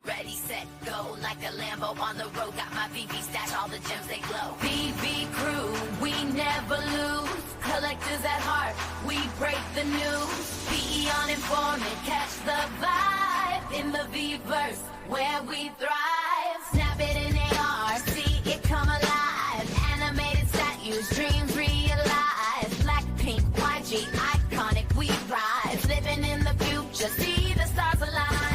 Ready, set, go, like a Lambo on the road. Got my Veve stash, all the gems they glow. Veve crew, we never lose. Collectors at heart, we break the news. PE on informant, catch the vibe. In the Veverse, where we thrive. Snap it in AR, see it come alive. Animated statues, dreams realized. Blackpink, YG, iconic, we thrive. Living in the future, see the stars align.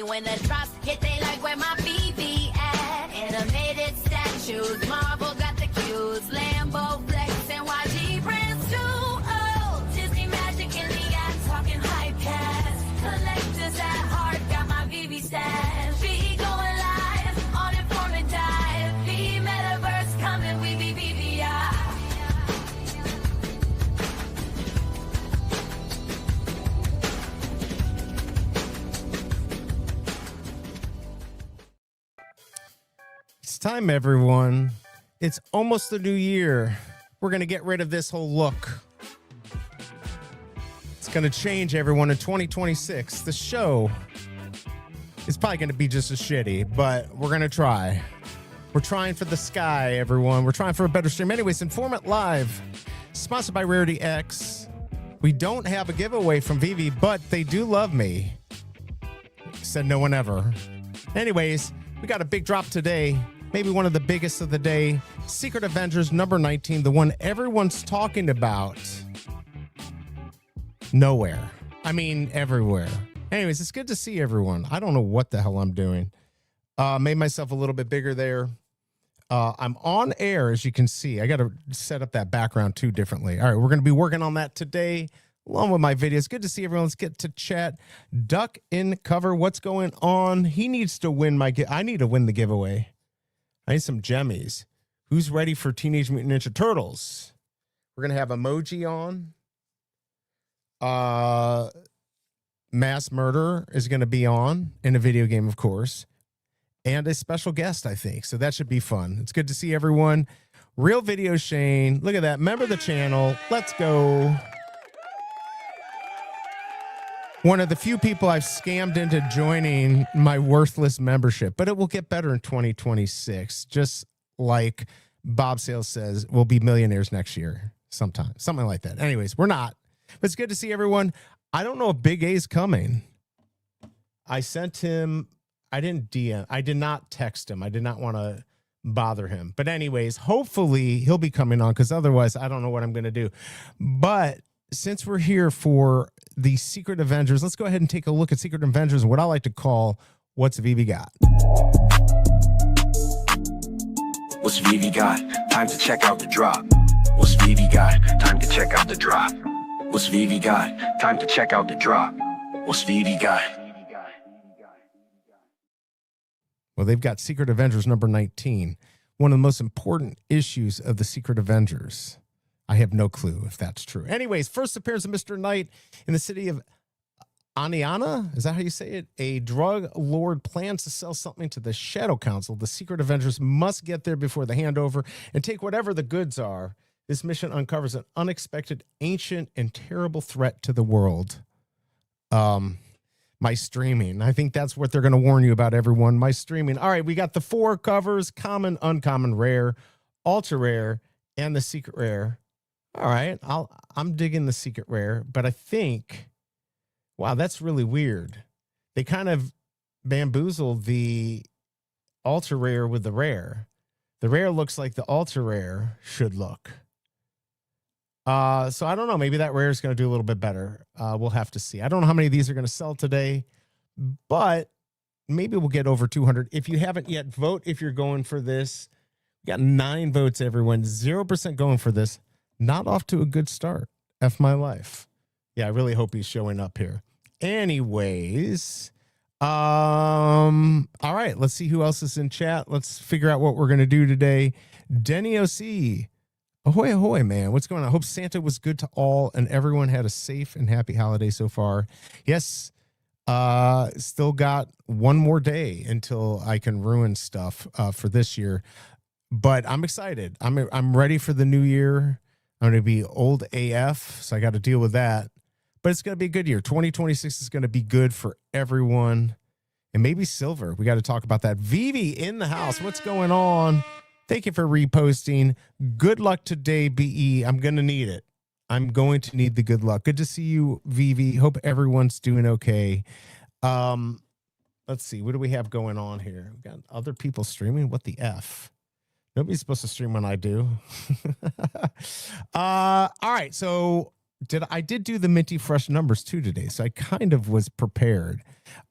When the drops hit, they like where my Veve at. Animated statues, Marvel got the cues. Lambo, Flex, and YG brands too. Oh, Disney magic in the app, talking hype cast. Collectors at heart, got my Veve stash. Veve going live, on informant dive. Veve metaverse coming, we be VVI. It's time, everyone. It's almost the new year. We're going to get rid of this whole look. It's going to change, everyone, in 2026. The show is probably going to be just as shitty, but we're going to try. We're trying for the sky, everyone. We're trying for a better stream. Anyways, Informant Live, sponsored by Rarity X. We don't have a giveaway from Veve, but they do love me. Said no one ever. Anyways, we got a big drop today. Maybe one of the biggest of the day. Secret Avengers number 19, the one everyone's talking about. Nowhere. I mean, everywhere. Anyways, it's good to see everyone. I don't know what the hell I'm doing. Made myself a little bit bigger there. I'm on air, as you can see. I got to set up that background too differently. All right, we're going to be working on that today, along with my videos. Good to see everyone. Let's get to chat. Duck in cover. What's going on? He needs to win I need to win the giveaway. I need some gemmies. Who's ready for Teenage Mutant Ninja Turtles? We're going to have emoji on. Mass Murder is going to be on in a video game, of course. And a special guest, I think. So that should be fun. It's good to see everyone. Real Video Shane. Look at that. Member the channel. Let's go. One of the few people I've scammed into joining my worthless membership, but it will get better in 2026. Just like Bob Sales says, we'll be millionaires next year sometime, something like that. Anyways, we're not, but it's good to see everyone. I don't know if Big A's coming. I sent him, I did not text him. I did not want to bother him. But anyways, hopefully he'll be coming on, because otherwise I don't know what I'm going to do. But since we're here for the Secret Avengers, let's go ahead and take a look at Secret Avengers, what I like to call What's Veve Got. What's Veve got? Time to check out the drop. What's Veve got? Time to check out the drop. What's Veve got? Time to check out the drop. What's Veve got? Well, they've got Secret Avengers number 19, one of the most important issues of the Secret Avengers. I have no clue if that's true. Anyways, first appearance of Mr. Knight in the city of Aniana. Is that how you say it? A drug lord plans to sell something to the Shadow Council. The Secret Avengers must get there before the handover and take whatever the goods are. This mission uncovers an unexpected, ancient, and terrible threat to the world. My streaming. I think that's what they're going to warn you about, everyone. My streaming. All right, we got the 4 covers: common, uncommon, rare, ultra rare, and the secret rare. All right, I'm digging the secret rare, but I think, wow, that's really weird. They kind of bamboozled the ultra rare with the rare. The rare looks like the ultra rare should look. So I don't know. Maybe that rare is going to do a little bit better. We'll have to see. I don't know how many of these are going to sell today, but maybe we'll get over 200. If you haven't yet, vote if you're going for this. We got 9 votes, everyone. 0% going for this. Not off to a good start. F my life. Yeah, I really hope he's showing up here. Anyways, all right, let's see who else is in chat. Let's figure out what we're going to do today. Denny OC. Ahoy, ahoy, man. What's going on? I hope Santa was good to all and everyone had a safe and happy holiday so far. Yes, Still got one more day until I can ruin stuff for this year, but I'm excited. I'm ready for the new year. I'm going to be old AF, so I got to deal with that. But it's going to be a good year. 2026 is going to be good for everyone, and maybe silver. We got to talk about that. Veve in the house. What's going on? Thank you for reposting. Good luck today, BE. I'm going to need it. I'm going to need the good luck. Good to see you, Veve. Hope everyone's doing okay. Let's see. What do we have going on here? We've got other people streaming. What the F? Nobody's supposed to stream when I do. All right. So I did do the Minty Fresh numbers too today. So I kind of was prepared.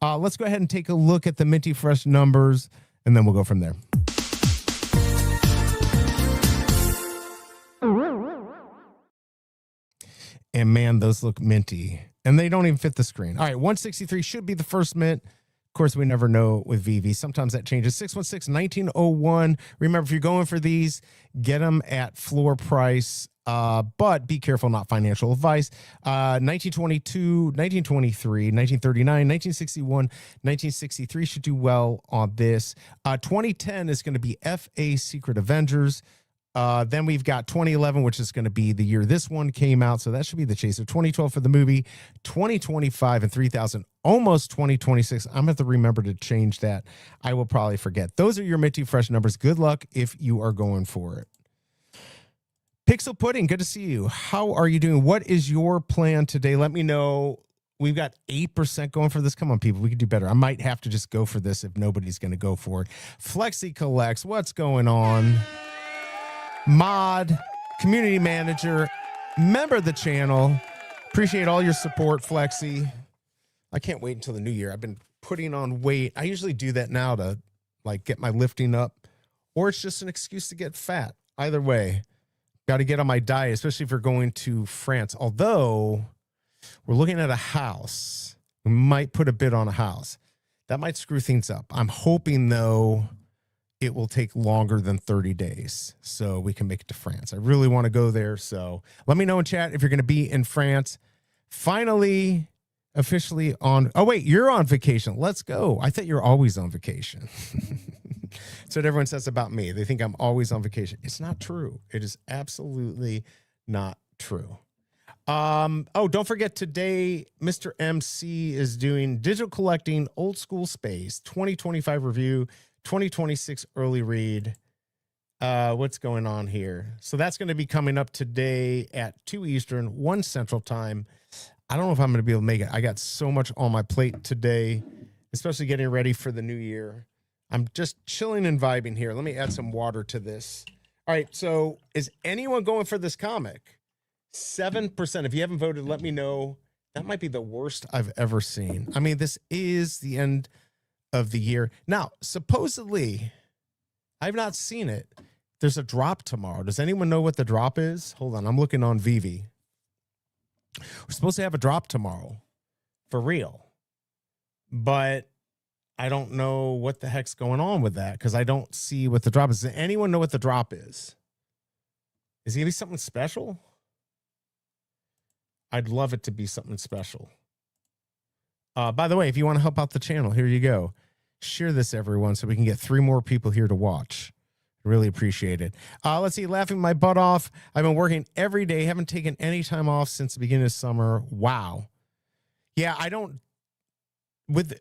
Let's go ahead and take a look at the Minty Fresh numbers, and then we'll go from there. And man, those look minty. And they don't even fit the screen. All right, 163 should be the first mint. Of course, we never know with Veve. Sometimes that changes. 616-1901. Remember, if you're going for these, get them at floor price. But be careful, not financial advice. 1922, 1923, 1939, 1961, 1963 should do well on this. 2010 is going to be FA Secret Avengers. Then we've got 2011, which is going to be the year this one came out. So that should be the chaser. 2012 for the movie, 2025 and 3000, almost 2026. I'm going to have to remember to change that. I will probably forget. Those are your Minty Fresh numbers. Good luck if you are going for it. Pixel Pudding, good to see you. How are you doing? What is your plan today? Let me know. We've got 8% going for this. Come on, people. We can do better. I might have to just go for this if nobody's going to go for it. Flexi Collects, what's going on? Mod, community manager, member of the channel. Appreciate all your support, Flexi. I can't wait until the new year. I've been putting on weight. I usually do that now to like get my lifting up, or it's just an excuse to get fat. Either way, got to get on my diet, especially if you're going to France. Although we're looking at a house, we might put a bid on a house. That might screw things up. I'm hoping though it will take longer than 30 days so we can make it to France. I really want to go there. So let me know in chat if you're going to be in France. Finally, officially on. Oh, wait, you're on vacation. Let's go. I thought you're always on vacation. That's what everyone says about me. They think I'm always on vacation. It's not true. It is absolutely not true. Oh, don't forget today, Mr. MC is doing digital collecting, old school space, 2025 review, 2026 early read. What's going on here? So that's going to be coming up today at 2 Eastern, 1 Central time. I don't know if I'm going to be able to make it. I got so much on my plate today, especially getting ready for the new year. I'm just chilling and vibing here. Let me add some water to this. All right. So is anyone going for this comic? 7%. If you haven't voted, let me know. That might be the worst I've ever seen. I mean, this is the end of the year. Now, supposedly, I've not seen it. There's a drop tomorrow. Does anyone know what the drop is? Hold on. I'm looking on Veve. We're supposed to have a drop tomorrow for real, but I don't know what the heck's going on with that because I don't see what the drop is. Does anyone know what the drop is? Is it going to be something special? I'd love it to be something special. By the way, if you want to help out the channel, here you go. Share this, everyone, so we can get 3 more people here to watch. Really appreciate it. Let's see. Laughing my butt off. I've been working every day. Haven't taken any time off since the beginning of summer. Wow. Yeah, I don't.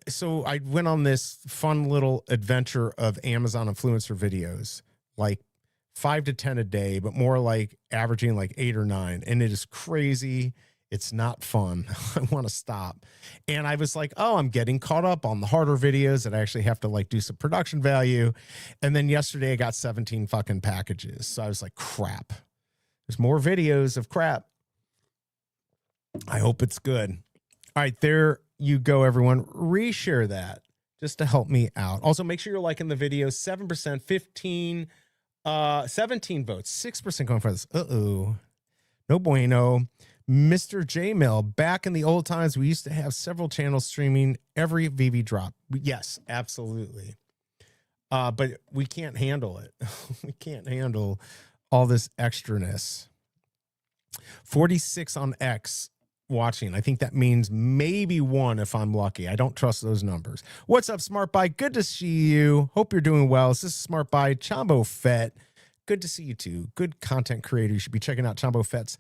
So I went on this fun little adventure of Amazon influencer videos, like 5 to 10 a day, but more like averaging like 8 or 9. And it is crazy. It's not fun. I want to stop. And I was like, oh, I'm getting caught up on the harder videos that I actually have to like do some production value. And then yesterday I got 17 fucking packages. So I was like, crap. There's more videos of crap. I hope it's good. All right, there you go, everyone. Reshare that just to help me out. Also, make sure you're liking the video. 7%, 15, 17 votes, 6% going for this. Uh-oh. No bueno. Mr. J-Mail, back in the old times, we used to have several channels streaming every Veve drop. Yes, absolutely. But we can't handle it. We can't handle all this extraness. 46 on X. watching. I think that means maybe one if I'm lucky. I don't trust those numbers. What's up, Smart Buy? Good to see you. Hope you're doing well. This is Smart Buy. Chambo Fett. Good to see you too. Good content creator. You should be checking out Chambo Fett's,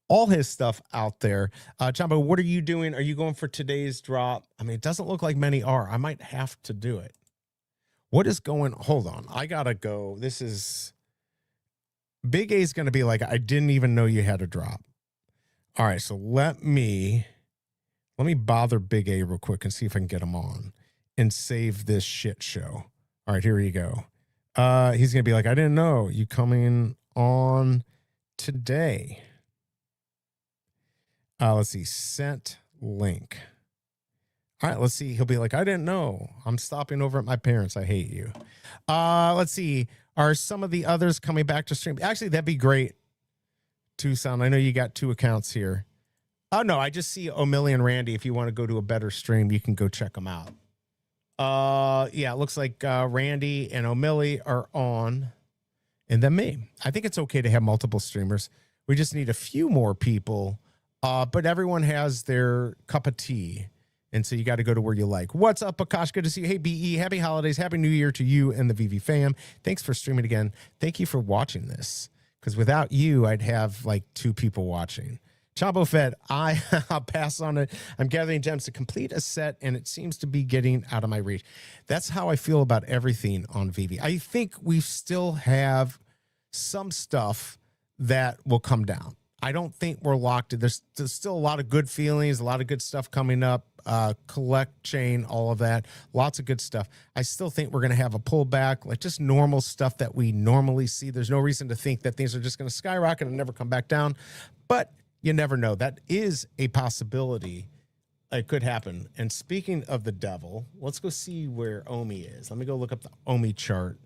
all his stuff out there. Chambo, what are you doing? Are you going for today's drop? I mean, it doesn't look like many are. I might have to do it. What is going? Hold on. I got to go. This is Big A's going to be like, I didn't even know you had a drop. All right, so let me bother Big A real quick and see if I can get him on and save this shit show. All right, here you go. He's going to be like, I didn't know you coming on today. Let's see, sent link. All right, let's see. He'll be like, I didn't know. I'm stopping over at my parents. I hate you. Let's see. Are some of the others coming back to stream? Actually, that'd be great. Tucson, I know you got 2 accounts here. Oh, no, I just see O'Milly and Randy. If you want to go to a better stream, you can go check them out. Yeah, it looks like Randy and O'Milly are on. And then me. I think it's okay to have multiple streamers. We just need a few more people. But everyone has their cup of tea. And so you got to go to where you like. What's up, Akash? Good to see you. Hey, BE, happy holidays. Happy New Year to you and the Veve fam. Thanks for streaming again. Thank you for watching this. Because without you, I'd have like 2 people watching. Chambo Fed, I'll pass on it. I'm gathering gems to complete a set, and it seems to be getting out of my reach. That's how I feel about everything on Veve. I think we still have some stuff that will come down. I don't think we're locked in. There's still a lot of good feelings, a lot of good stuff coming up. Collect chain, all of that, lots of good stuff. I still think we're going to have a pullback, like just normal stuff that we normally see. There's no reason to think that things are just going to skyrocket and never come back down, but you never know. That is a possibility. It could happen. And speaking of the devil, let's go see where Omi is. Let me go look up the Omi chart.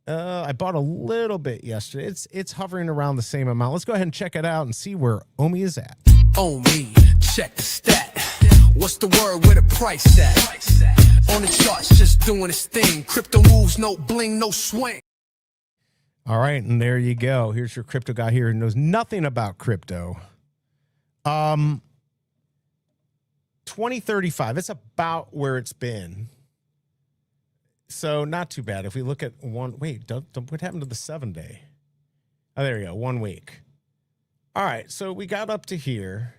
I bought a little bit yesterday. It's hovering around the same amount. Let's go ahead and check it out and see where Omi is at. Omi, check the stat. What's the word with a price at? On the charts, just doing its thing. Crypto moves, no bling, no swing. All right, and there you go. Here's your crypto guy here who knows nothing about crypto. 2035, that's about where it's been. So not too bad. If we look at one, wait, don't what happened to the 7-day? Oh, there you go, 1 week. All right, so we got up to here.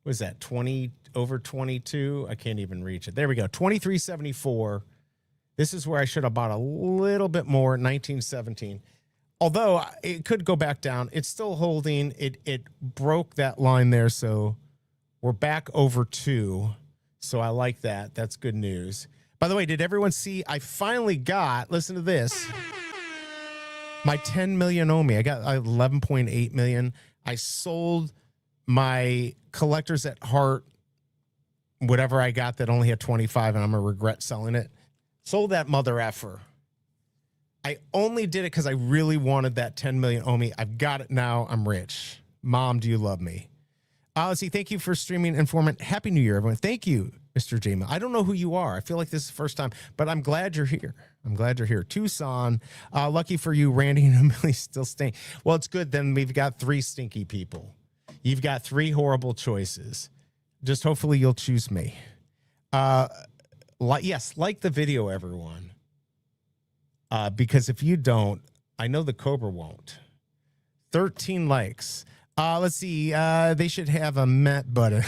What is that, 20 over 22? I can't even reach it. There we go, 2374. This is where I should have bought a little bit more, 1917. Although it could go back down. It's still holding. It broke that line there, so we're back over 2. So I like that. That's good news. By the way, did everyone see? I finally got, listen to this, my 10 million Omi. I got 11.8 million. I sold my collectors at heart, whatever I got that only had 25, and I'm going to regret selling it. Sold that mother effer. I only did it because I really wanted that 10 million Omi. I've got it now. I'm rich. Mom, do you love me? Let's see. Thank you for streaming Informant. Happy New Year, everyone. Thank you, Mr. Jama. I don't know who you are. I feel like this is the first time, but I'm glad you're here. I'm glad you're here. Tucson, lucky for you, Randy and Emily still staying. Well, it's good. Then we've got 3 stinky people. You've got 3 horrible choices. Just hopefully you'll choose me. Yes, like the video, everyone. Because if you don't, I know the Cobra won't. 13 likes. Let's see. They should have a Met button.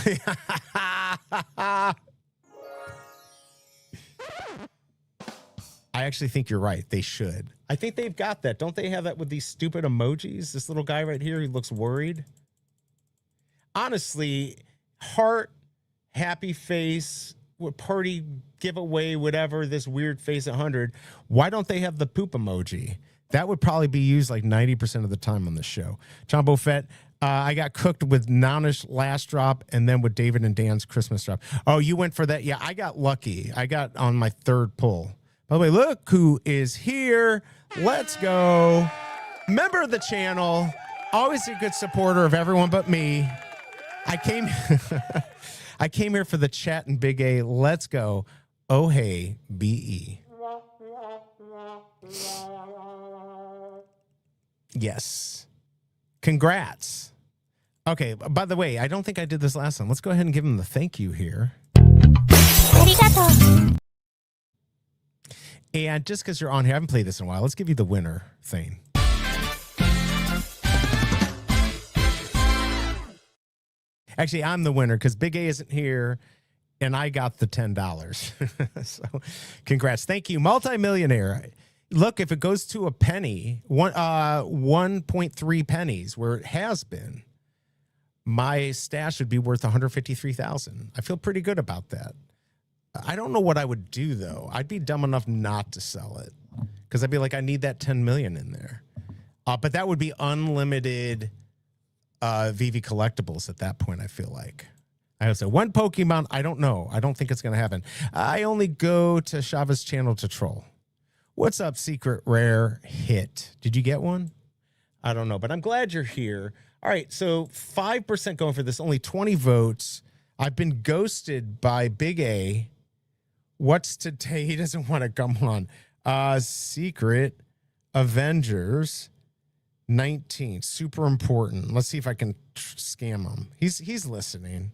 I actually think you're right. They should. I think they've got that. Don't they have that with these stupid emojis? This little guy right here, he looks worried. Honestly, heart, happy face, party giveaway, whatever, this weird face 100. Why don't they have the poop emoji? That would probably be used like 90% of the time on the show. Chambo Fett, I got cooked with Nonish last drop and then with David and Dan's Christmas drop. Oh, you went for that? Yeah, I got lucky. I got on my 3rd pull. By the way, look who is here. Let's go. Member of the channel. Always a good supporter of everyone but me. I came I came here for the chat and Big A. Let's go. Oh, hey, BE. Yes. Congrats. Okay, by the way, I don't think I did this last time. Let's go ahead and give him the thank you here. And just because you're on here, I haven't played this in a while. Let's give you the winner thing. Actually, I'm the winner because Big A isn't here, and I got the $10. So, congrats. Thank you, multimillionaire. Look, if it goes to a penny, 1.3 pennies, where it has been, my stash would be worth $153,000. I feel pretty good about that. I don't know what I would do though. I'd be dumb enough not to sell it because I'd be like, I need that 10 million in there. But that would be unlimited Veve collectibles at that point. I feel like I would say one Pokemon. I don't know. I don't think it's going to happen. I only go to Shava's channel to troll. What's up, Secret Rare Hit? Did you get one? I don't know, but I'm glad you're here. All right, so 5% going for this, only 20 votes. I've been ghosted by Big A. What's today? He doesn't want to come on. Secret Avengers 19, super important. Let's see if I can scam him. He's listening.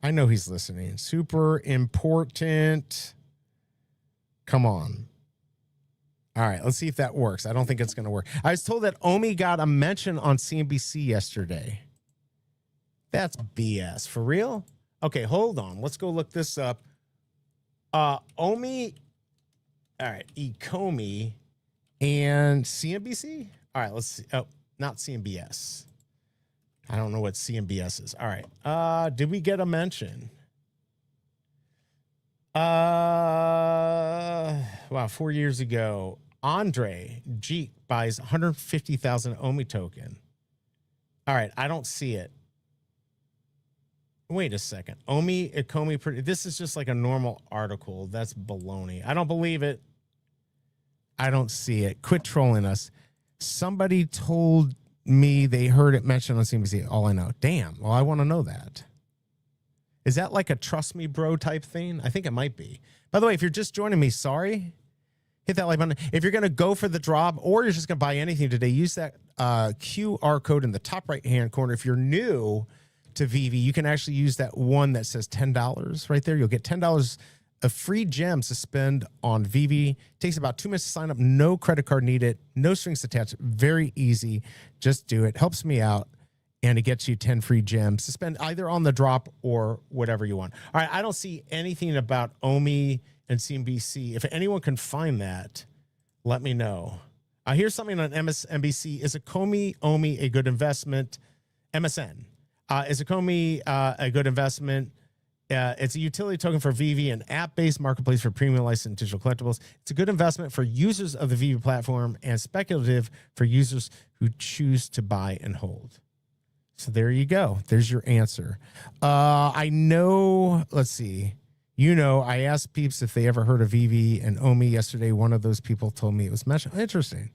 I know he's listening. Super important. Come on. All right, let's see if that works. I don't think it's going to work. I was told that Omi got a mention on CNBC yesterday. That's BS. For real? Okay, hold on. Let's go look this up. Omi, all right, Ecomi and CNBC. All right, let's see. Oh, not CNBS. I don't know what CNBS is. All right. Did we get a mention? Wow, 4 years ago, Andre Jeek buys 150,000 Omi token. All right, I don't see it. Wait a second. Omi, Ecomi, this is just like a normal article. That's baloney. I don't believe it. I don't see it. Quit trolling us. Somebody told me they heard it mentioned on CNBC. All I know. Damn. Well, I want to know that. Is that like a trust me bro type thing? I think it might be. By the way, if you're just joining me, sorry. Hit that like button. If you're going to go for the drop or you're just going to buy anything today, use that QR code in the top right-hand corner. If you're new to Veve, you can actually use that one that says $10 right there. You'll get $10 of free gems to spend on Veve. Takes about 2 minutes to sign up. No credit card needed. No strings attached. Very easy. Just do it. Helps me out. And it gets you 10 free gems to spend either on the drop or whatever you want. All right, I don't see anything about Omi and CNBC. If anyone can find that, let me know. Here's something on MSNBC. Is Ecomi Omi a good investment? MSN. Is Ecomi a good investment? It's a utility token for Veve, an app-based marketplace for premium licensed digital collectibles. It's a good investment for users of the Veve platform and speculative for users who choose to buy and hold. So there you go. There's your answer. I know, let's see. You know, I asked peeps if they ever heard of Veve and Omi yesterday. One of those people told me it was mentioned. Interesting.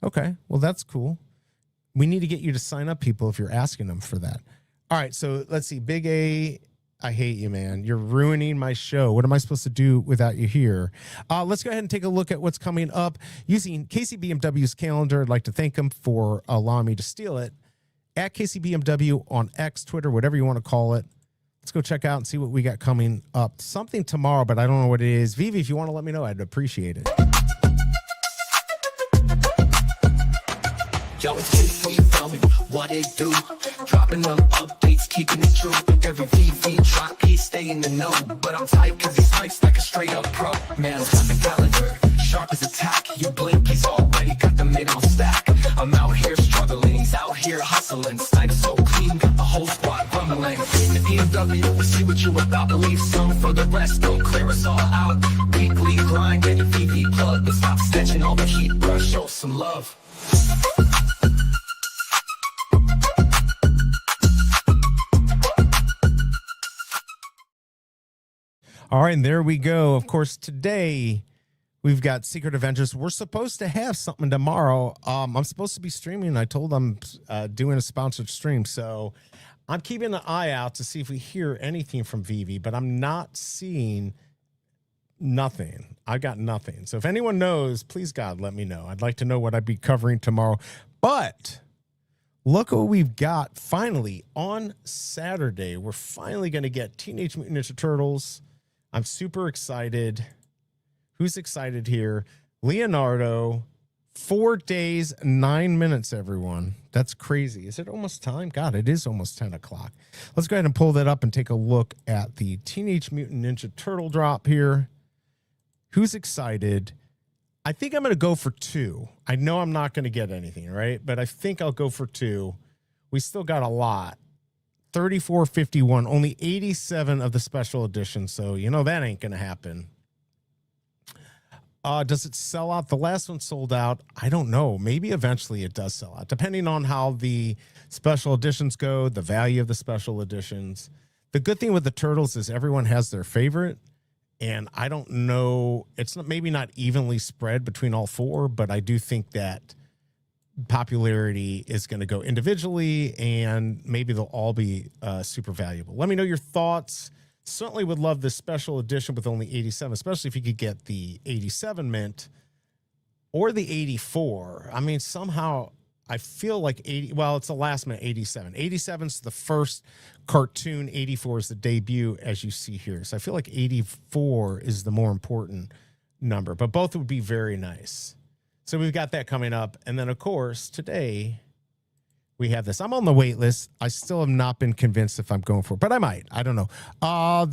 Okay, well, that's cool. We need to get you to sign up, people, if you're asking them for that. All right, so let's see. Big A, I hate you, man. You're ruining my show. What am I supposed to do without you here? Let's go ahead and take a look at what's coming up. Using KCBMW's calendar, I'd like to thank them for allowing me to steal it. At KCBMW on X, Twitter, whatever you want to call it. Let's go check out and see what we got coming up. Something tomorrow, but I don't know what it is. Veve, if you want to let me know, I'd appreciate it. Yo, it's Kid from the family, what it do? Dropping them updates, keeping it true. Every VV drop, he stay in the know. But I'm tight cause he's nice like a straight up pro. Man's got the calendar, sharp as attack. You blink, he's already got the mid on stack. I'm out here struggling, he's out here hustling. Snipe so clean, got the whole squad rumbling. In the BMW, we see what you about to leave some for the rest. Don't clear us all out. Weekly grind, get a VV plug. But stop snatching all the heat, bro. Show some love. All right, and there we go. Of course, today we've got Secret Avengers. We're supposed to have something tomorrow. I'm supposed to be streaming. I told them doing a sponsored stream. So I'm keeping an eye out to see if we hear anything from Veve, but I'm not seeing nothing. I got nothing. So if anyone knows, please, God, let me know. I'd like to know what I'd be covering tomorrow. But look what we've got finally on Saturday. We're finally going to get Teenage Mutant Ninja Turtles. I'm super excited. Who's excited here? Leonardo, 4 days, 9 minutes, everyone. That's crazy. Is it almost time? God, it is almost 10 o'clock. Let's go ahead and pull that up and take a look at the Teenage Mutant Ninja Turtle drop here. Who's excited? I think I'm going to go for 2. I know I'm not going to get anything, right? But I think I'll go for 2. We still got a lot. 34.51, only 87 of the special edition. So, you know, that ain't going to happen. Does it sell out? The last one sold out. I don't know. Maybe eventually it does sell out, depending on how the special editions go, the value of the special editions. The good thing with the Turtles is everyone has their favorite. And I don't know, it's not, maybe not evenly spread between all 4, but I do think that popularity is going to go individually, and maybe they'll all be super valuable. Let me know your thoughts. Certainly would love this special edition with only 87, especially if you could get the 87 mint or the 84. I mean, somehow I feel like 80, well, it's the last minute 87. 87 is the first cartoon, 84 is the debut, as you see here. So I feel like 84 is the more important number, but both would be very nice. So we've got that coming up. And then, of course, today we have this. I'm on the wait list. I still have not been convinced if I'm going for it, but I might. I don't know. All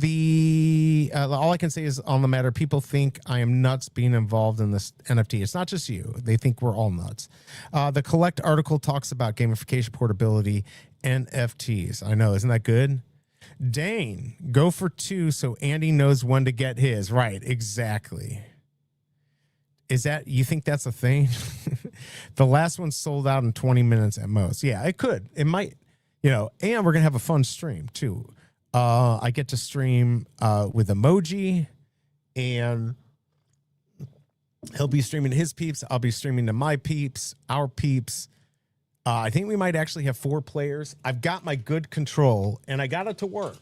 I can say is on the matter, people think I am nuts being involved in this NFT. It's not just you. They think we're all nuts. The Collect article talks about gamification, portability, NFTs. I know. Isn't that good? Dane, go for 2 so Andy knows when to get his. Right. Exactly. Is that, you think that's a thing? The last one sold out in 20 minutes at most. Yeah, it could. It might, you know, and we're going to have a fun stream too. I get to stream with Emoji, and he'll be streaming his peeps. I'll be streaming to my peeps, our peeps. I think we might actually have 4 players. I've got my good control, and I got it to work.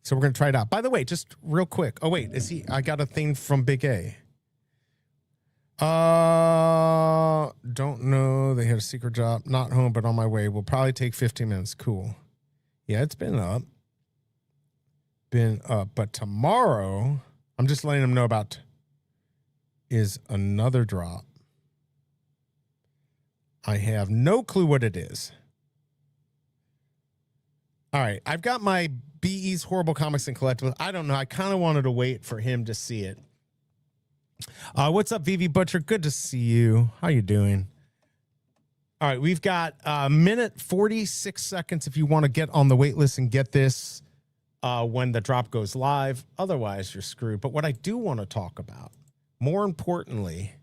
So we're going to try it out. By the way, just real quick. Oh, wait, I got a thing from Big A. Don't know. They had a secret job. Not home, but on my way. Will probably take 15 minutes. Cool. Yeah, it's been up. But tomorrow, I'm just letting them know about, is another drop. I have no clue what it is. All right. I've got my BE's Horrible Comics and Collectibles. I don't know. I kind of wanted to wait for him to see it. What's up, Veve Butcher? Good to see you. How you doing? All right. We've got a minute 46 seconds if you want to get on the wait list and get this when the drop goes live. Otherwise, you're screwed. But what I do want to talk about, more importantly,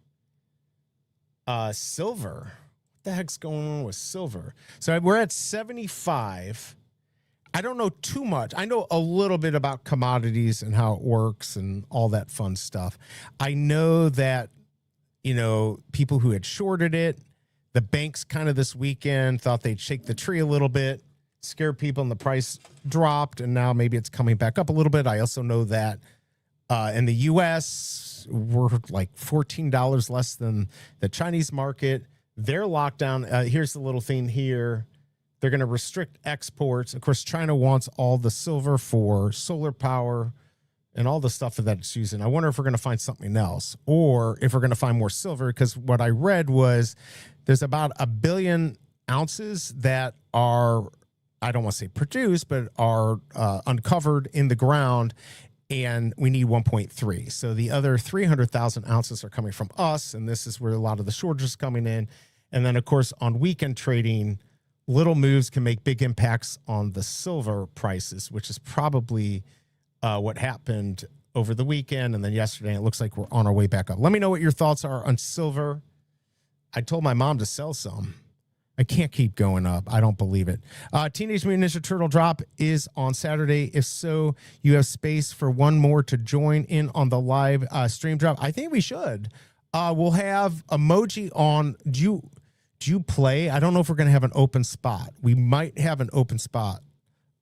silver. What the heck's going on with silver? So we're at 75. I don't know too much. I know a little bit about commodities and how it works and all that fun stuff. I know that, you know, people who had shorted it, the banks kind of this weekend thought they'd shake the tree a little bit, scare people, and the price dropped, and now maybe it's coming back up a little bit. I also know that in the U.S., we're like $14 less than the Chinese market. Their lockdown, here's the little thing here. They're going to restrict exports. Of course, China wants all the silver for solar power and all the stuff that it's using. I wonder if we're going to find something else, or if we're going to find more silver, because what I read was there's about 1 billion ounces that are, I don't want to say produced, but are uncovered in the ground, and we need 1.3. So the other 300,000 ounces are coming from us, and this is where a lot of the shortage is coming in. And then, of course, on weekend trading, little moves can make big impacts on the silver prices, which is probably what happened over the weekend. And then yesterday, it looks like we're on our way back up. Let me know what your thoughts are on silver. I told my mom to sell some. I can't keep going up. I don't believe it. Teenage Mutant Ninja Turtle drop is on Saturday. If so, you have space for one more to join in on the live stream drop. I think we should. We'll have Emoji on. Do you play? I don't know if we're going to have an open spot. We might have an open spot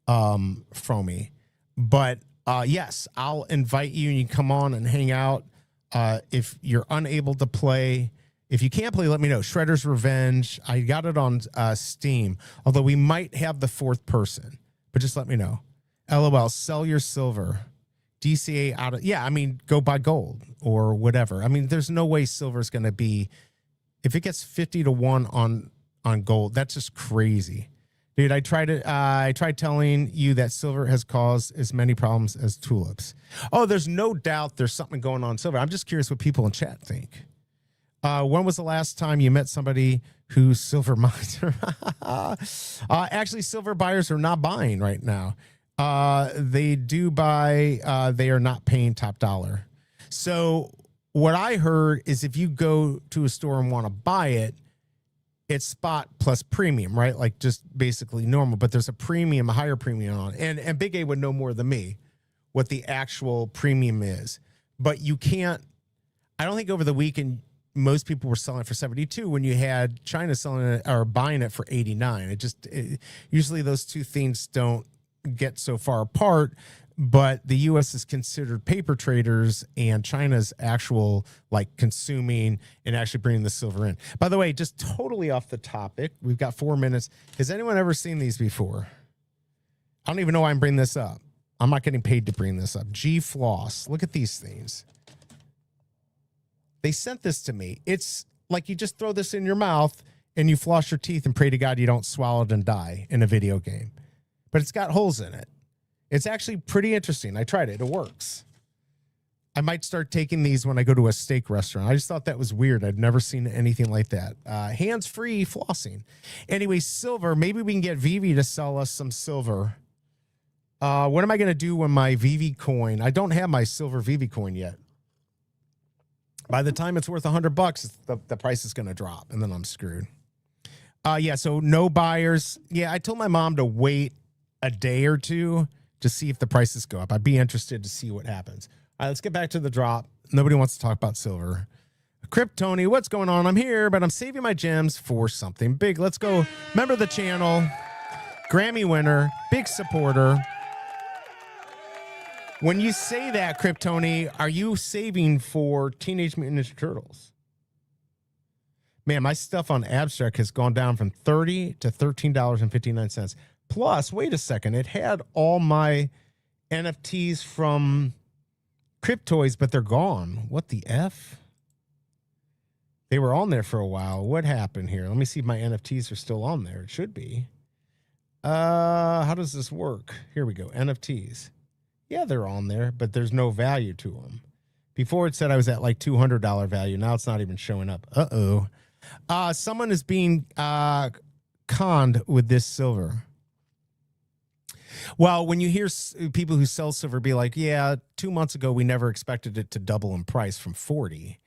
from me. But yes, I'll invite you and you can come on and hang out. If you're unable to play, If you can't play, let me know. Shredder's Revenge. I got it on Steam, although we might have the fourth person, but just let me know. LOL, sell your silver. DCA out of, yeah, I mean, go buy gold or whatever. I mean, there's no way silver is going to be, if it gets 50 to 1 on gold, that's just crazy. Dude, I tried telling you that silver has caused as many problems as tulips. Oh, there's no doubt there's something going on in silver. I'm just curious what people in chat think. When was the last time you met somebody who's silver mines? Actually, silver buyers are not buying right now. They do buy, they are not paying top dollar. So what I heard is if you go to a store and want to buy it, it's spot plus premium, right? Like just basically normal, but there's a premium, a higher premium on it. And Big A would know more than me what the actual premium is. But you can't, I don't think over the weekend, most people were selling it for 72 when you had China selling it or buying it for 89. Usually those two things don't get so far apart, but the U.S. is considered paper traders and China's actual like consuming and actually bringing the silver in. By the way, just totally off the topic, we've got 4 minutes. Has anyone ever seen these before? I don't even know why I'm bringing this up. I'm not getting paid to bring this up. G-Floss. Look at these things. They sent this to me. It's like you just throw this in your mouth and you floss your teeth and pray to God you don't swallow it and die in a video game. But it's got holes in it. It's actually pretty interesting. I tried it. It works. I might start taking these when I go to a steak restaurant. I just thought that was weird. I'd never seen anything like that. Hands-free flossing. Anyway, silver. Maybe we can get Veve to sell us some silver. What am I going to do when my Veve coin? I don't have my silver Veve coin yet. By the time it's worth $100, the price is going to drop, and then I'm screwed. Yeah, so no buyers. Yeah, I told my mom to wait a day or two to see if the prices go up. I'd be interested to see what happens. All right, let's get back to the drop. Nobody wants to talk about silver. Kryptoni, what's going on? I'm here, but I'm saving my gems for something big. Let's go. Member of the channel, Grammy winner, big supporter. When you say that, Kryptoni, are you saving for Teenage Mutant Ninja Turtles? Man, my stuff on Abstract has gone down from $30 to $13.59. Plus, wait a second, it had all my NFTs from Cryptoids, but they're gone. What the F? They were on there for a while. What happened here? Let me see if my NFTs are still on there. It should be. How does this work? Here we go. NFTs. Yeah, they're on there, but there's no value to them. Before it said I was at like $200 value. Now it's not even showing up. Uh-oh. Someone is being conned with this silver. Well, when you hear people who sell silver be like, yeah, 2 months ago, we never expected it to double in price from 40.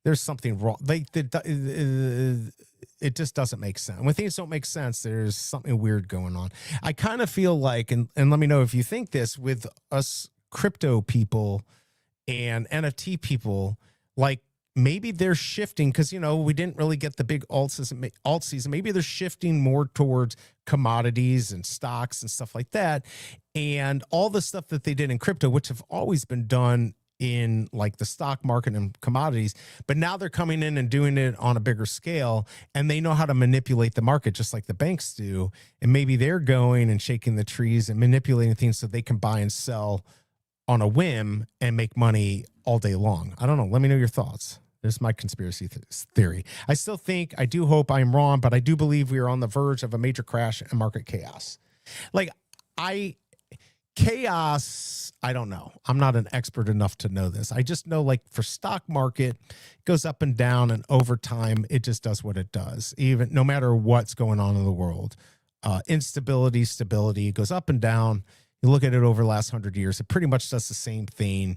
There's something wrong. It just doesn't make sense. When things don't make sense, there's something weird going on. I kind of feel like, and let me know if you think this, with us crypto people and NFT people, like maybe they're shifting because, you know, we didn't really get the big alt season. Maybe they're shifting more towards commodities and stocks and stuff like that. And all the stuff that they did in crypto, which have always been done in like the stock market and commodities, but now they're coming in and doing it on a bigger scale, and they know how to manipulate the market just like the banks do. And maybe they're going and shaking the trees and manipulating things so they can buy and sell on a whim and make money all day long. I don't know. Let me know your thoughts. This is my conspiracy theory. I still think, I do hope I'm wrong, but I do believe we are on the verge of a major crash and market chaos. Like chaos, I don't know. I'm not an expert enough to know this. I just know, like, for stock market, it goes up and down, and over time, it just does what it does, even no matter what's going on in the world. Instability, stability, it goes up and down. You look at it over the last 100 years, it pretty much does the same thing.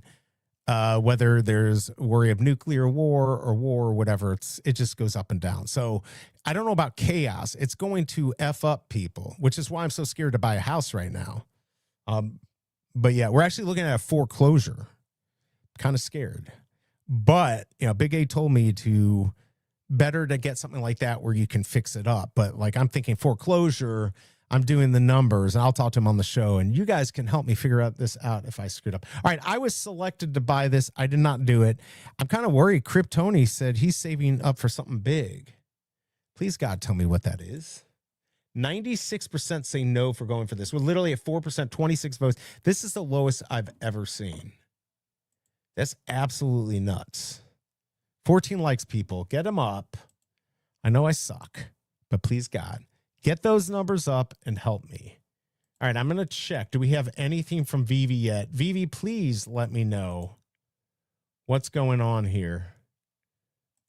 Whether there's worry of nuclear war or whatever, it just goes up and down. So I don't know about chaos. It's going to F up people, which is why I'm so scared to buy a house right now. But yeah, we're actually looking at a foreclosure. Kind of scared. But, you know, Big A told me better to get something like that where you can fix it up. But like, I'm thinking foreclosure, I'm doing the numbers, and I'll talk to him on the show, and you guys can help me figure out this out if I screwed up. All right, I was selected to buy this. I did not do it. I'm kind of worried. Kryptoni said he's saving up for something big. Please, God, tell me what that is. 96% say no for going for this. We're literally at 4%, 26 votes. This is the lowest I've ever seen. That's absolutely nuts. 14 likes, people. Get them up. I know I suck, but please, God, get those numbers up and help me. All right, I'm going to check. Do we have anything from Veve yet? Veve, please let me know what's going on here.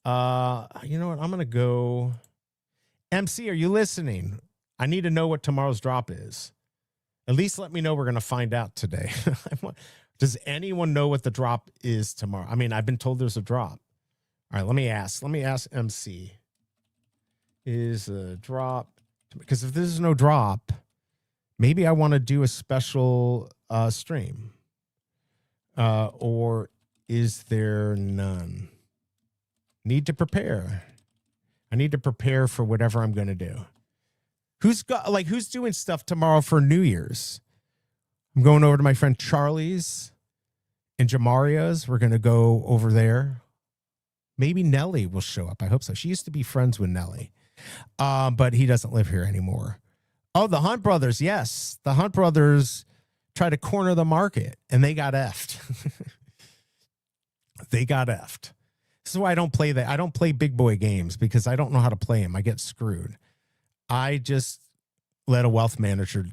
You know what? I'm going to go. MC, are you listening? I need to know what tomorrow's drop is. At least let me know. We're going to find out today. Does anyone know what the drop is tomorrow? I mean, I've been told there's a drop. All right, let me ask. Let me ask MC. Is a drop? Because if there's no drop, maybe I want to do a special stream. Or is there none? Need to prepare. I need to prepare for whatever I'm going to do. Who's doing stuff tomorrow for New Year's? I'm going over to my friend Charlie's and Jamaria's. We're going to go over there. Maybe Nelly will show up. I hope so. She used to be friends with Nelly, but he doesn't live here anymore. Oh, the Hunt Brothers. Yes. The Hunt Brothers tried to corner the market, and they got effed. They got effed. This is why I don't play that. I don't play big boy games because I don't know how to play them. I get screwed. I just let a wealth manager,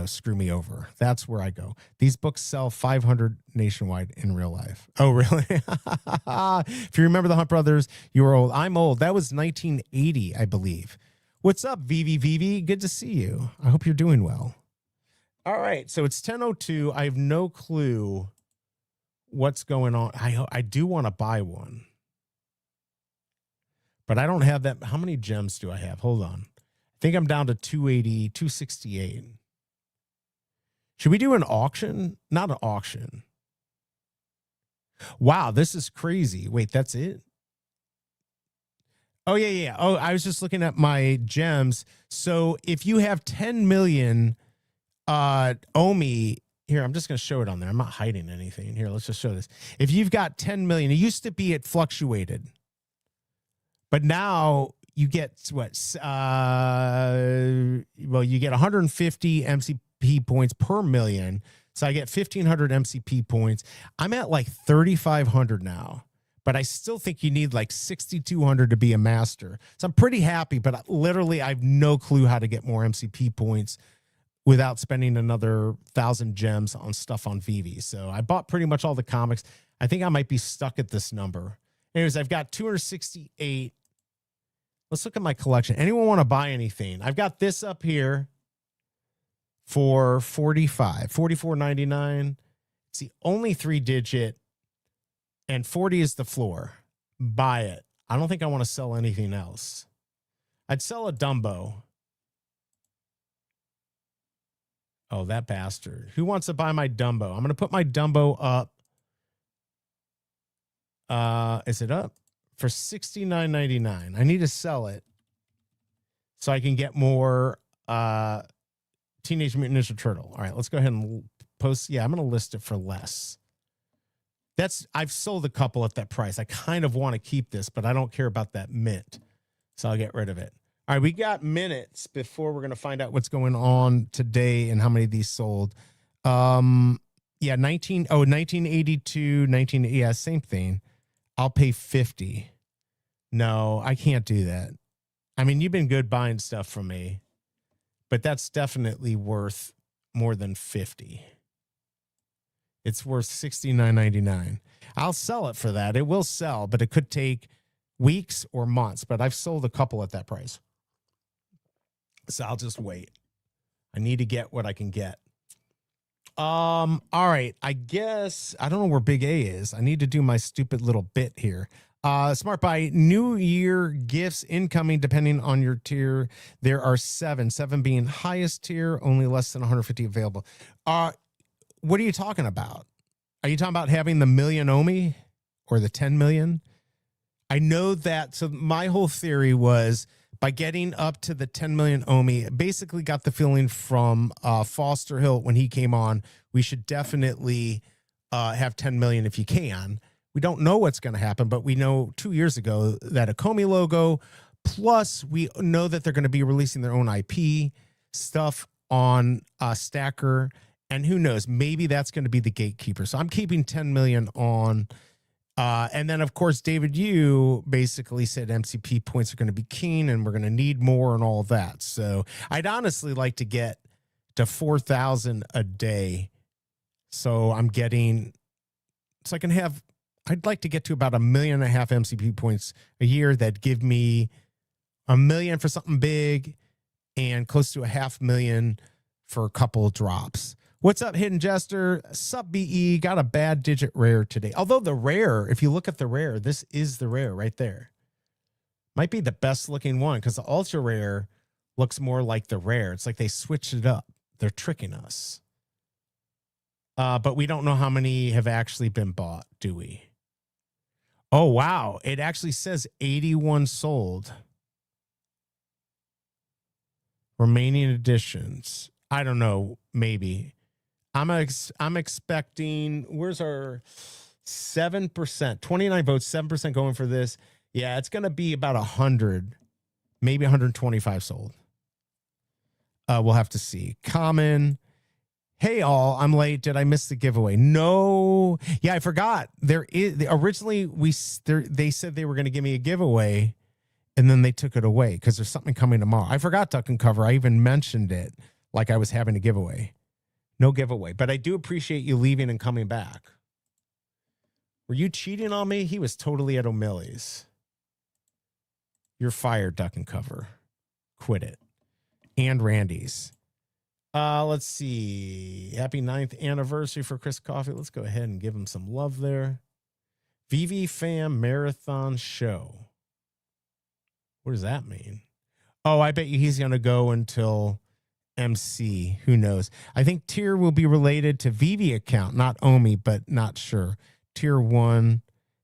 screw me over. That's where I go. These books sell 500 nationwide in real life. Oh, really? If you remember the Hunt Brothers, you were old. I'm old. That was 1980, I believe. What's up, Veve? Good to see you. I hope you're doing well. All right. So it's 10:02. I have no clue what's going on. I do want to buy one, but I don't have that. How many gems do I have? Hold on. I think I'm down to 280, 268. Should we do an auction? Not an auction. Wow, this is crazy. Wait, that's it? Oh, yeah. Oh, I was just looking at my gems. So if you have 10 million Omi, here, I'm just going to show it on there. I'm not hiding anything. Here, let's just show this. If you've got 10 million, it used to be it fluctuated. But now you get what? You get 150 MCP points per million. So I get 1,500 MCP points. I'm at like 3,500 now, but I still think you need like 6,200 to be a master. So I'm pretty happy, but literally I have no clue how to get more MCP points without spending another 1,000 gems on stuff on Veve. So I bought pretty much all the comics. I think I might be stuck at this number. Anyways, I've got 268. Let's look at my collection. Anyone want to buy anything? I've got this up here for $44.99. It's the only 3-digit, and 40 is the floor. Buy it. I don't think I want to sell anything else. I'd sell a Dumbo. Oh, that bastard. Who wants to buy my Dumbo? I'm going to put my Dumbo up. Is it up? For $69.99. I need to sell it so I can get more Teenage Mutant Ninja Turtle. All right, let's go ahead and post. Yeah, I'm going to list it for less. I've sold a couple at that price. I kind of want to keep this, but I don't care about that mint. So I'll get rid of it. All right, we got minutes before we're going to find out what's going on today and how many of these sold. Yeah, 1982, yeah, same thing. I'll pay 50. No, I can't do that. I mean, you've been good buying stuff from me, but that's definitely worth more than 50. It's worth $69.99. I'll sell it for that. It will sell, but it could take weeks or months, but I've sold a couple at that price. So I'll just wait. I need to get what I can get. All right. I guess I don't know where Big A is. I need to do my stupid little bit here. Smart Buy, New Year gifts incoming depending on your tier. There are 7 being highest tier, only less than 150 available. What are you talking about? Are you talking about having the million Omi or the 10 million? I know that. So my whole theory was by getting up to the 10 million Omi. Basically got the feeling from Foster Hill when he came on, we should definitely have 10 million if you can. We don't know what's going to happen, but we know 2 years ago that a Comey logo, plus we know that they're going to be releasing their own IP stuff on Stacker, and who knows, maybe that's going to be the gatekeeper. So I'm keeping 10 million on. And then, of course, David Yu basically said MCP points are going to be keen and we're going to need more and all of that. So I'd honestly like to get to 4,000 a day. So I'm getting, so I can have, I'd like to get to about 1.5 million MCP points a year that give me 1 million for something big and close to 500,000 for a couple of drops. What's up, Hidden Jester? Sub BE, got a bad digit rare today. Although the rare, if you look at the rare, this is the rare right there. Might be the best looking one because the ultra rare looks more like the rare. It's like they switched it up. They're tricking us. But we don't know how many have actually been bought, do we? Oh, wow. It actually says 81 sold. Remaining editions. I don't know. Maybe. I'm expecting, where's our 7%, 29 votes, 7% going for this. Yeah, it's going to be about 100, maybe 125 sold. We'll have to see. Common. Hey all, I'm late. Did I miss the giveaway? No. Yeah, I forgot. There is originally they said they were going to give me a giveaway and then they took it away because there's something coming tomorrow. I forgot Duck and Cover. I even mentioned it like I was having a giveaway. No giveaway, but I do appreciate you leaving and coming back. Were you cheating on me? He was totally at O'Malley's. You're fired, Duck and Cover. Quit it. And Randy's. Let's see. Happy 9th anniversary for Chris Coffee. Let's go ahead and give him some love there. Veve Fam Marathon Show. What does that mean? Oh, I bet you he's going to go until MC. Who knows? I think tier will be related to Veve account, not Omi, but not sure. Tier 1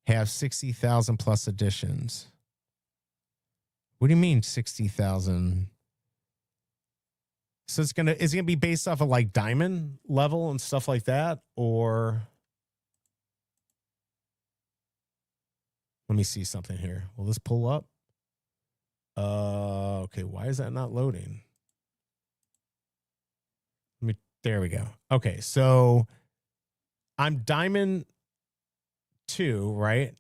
have 60,000 plus editions. What do you mean 60,000? So is it gonna be based off of like diamond level and stuff like that, or let me see something here. Will this pull up? Okay, why is that not loading? There we go. Okay, so I'm diamond 2, right?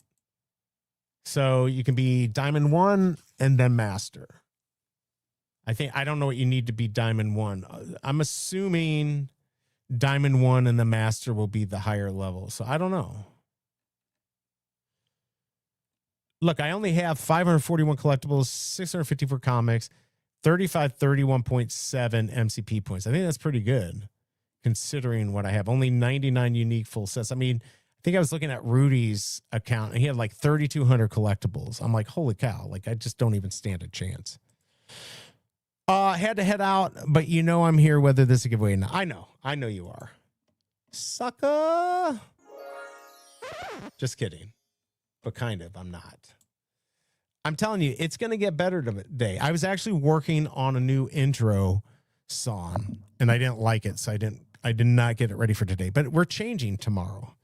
So you can be diamond 1 and then master. I don't know what you need to be diamond 1. I'm assuming diamond 1 and the master will be the higher level. So I don't know. Look, I only have 541 collectibles, 654 comics, 31.7 MCP points. I think that's pretty good considering what I have. Only 99 unique full sets. I mean, I think I was looking at Rudy's account and he had like 3,200 collectibles. I'm like, holy cow. Like, I just don't even stand a chance. Had to head out, but you know I'm here whether this is a giveaway or not. I know you are. Sucker. Just kidding. But kind of, I'm not. I'm telling you, it's going to get better today. I was actually working on a new intro song, and I didn't like it, so I did not get it ready for today. But we're changing tomorrow.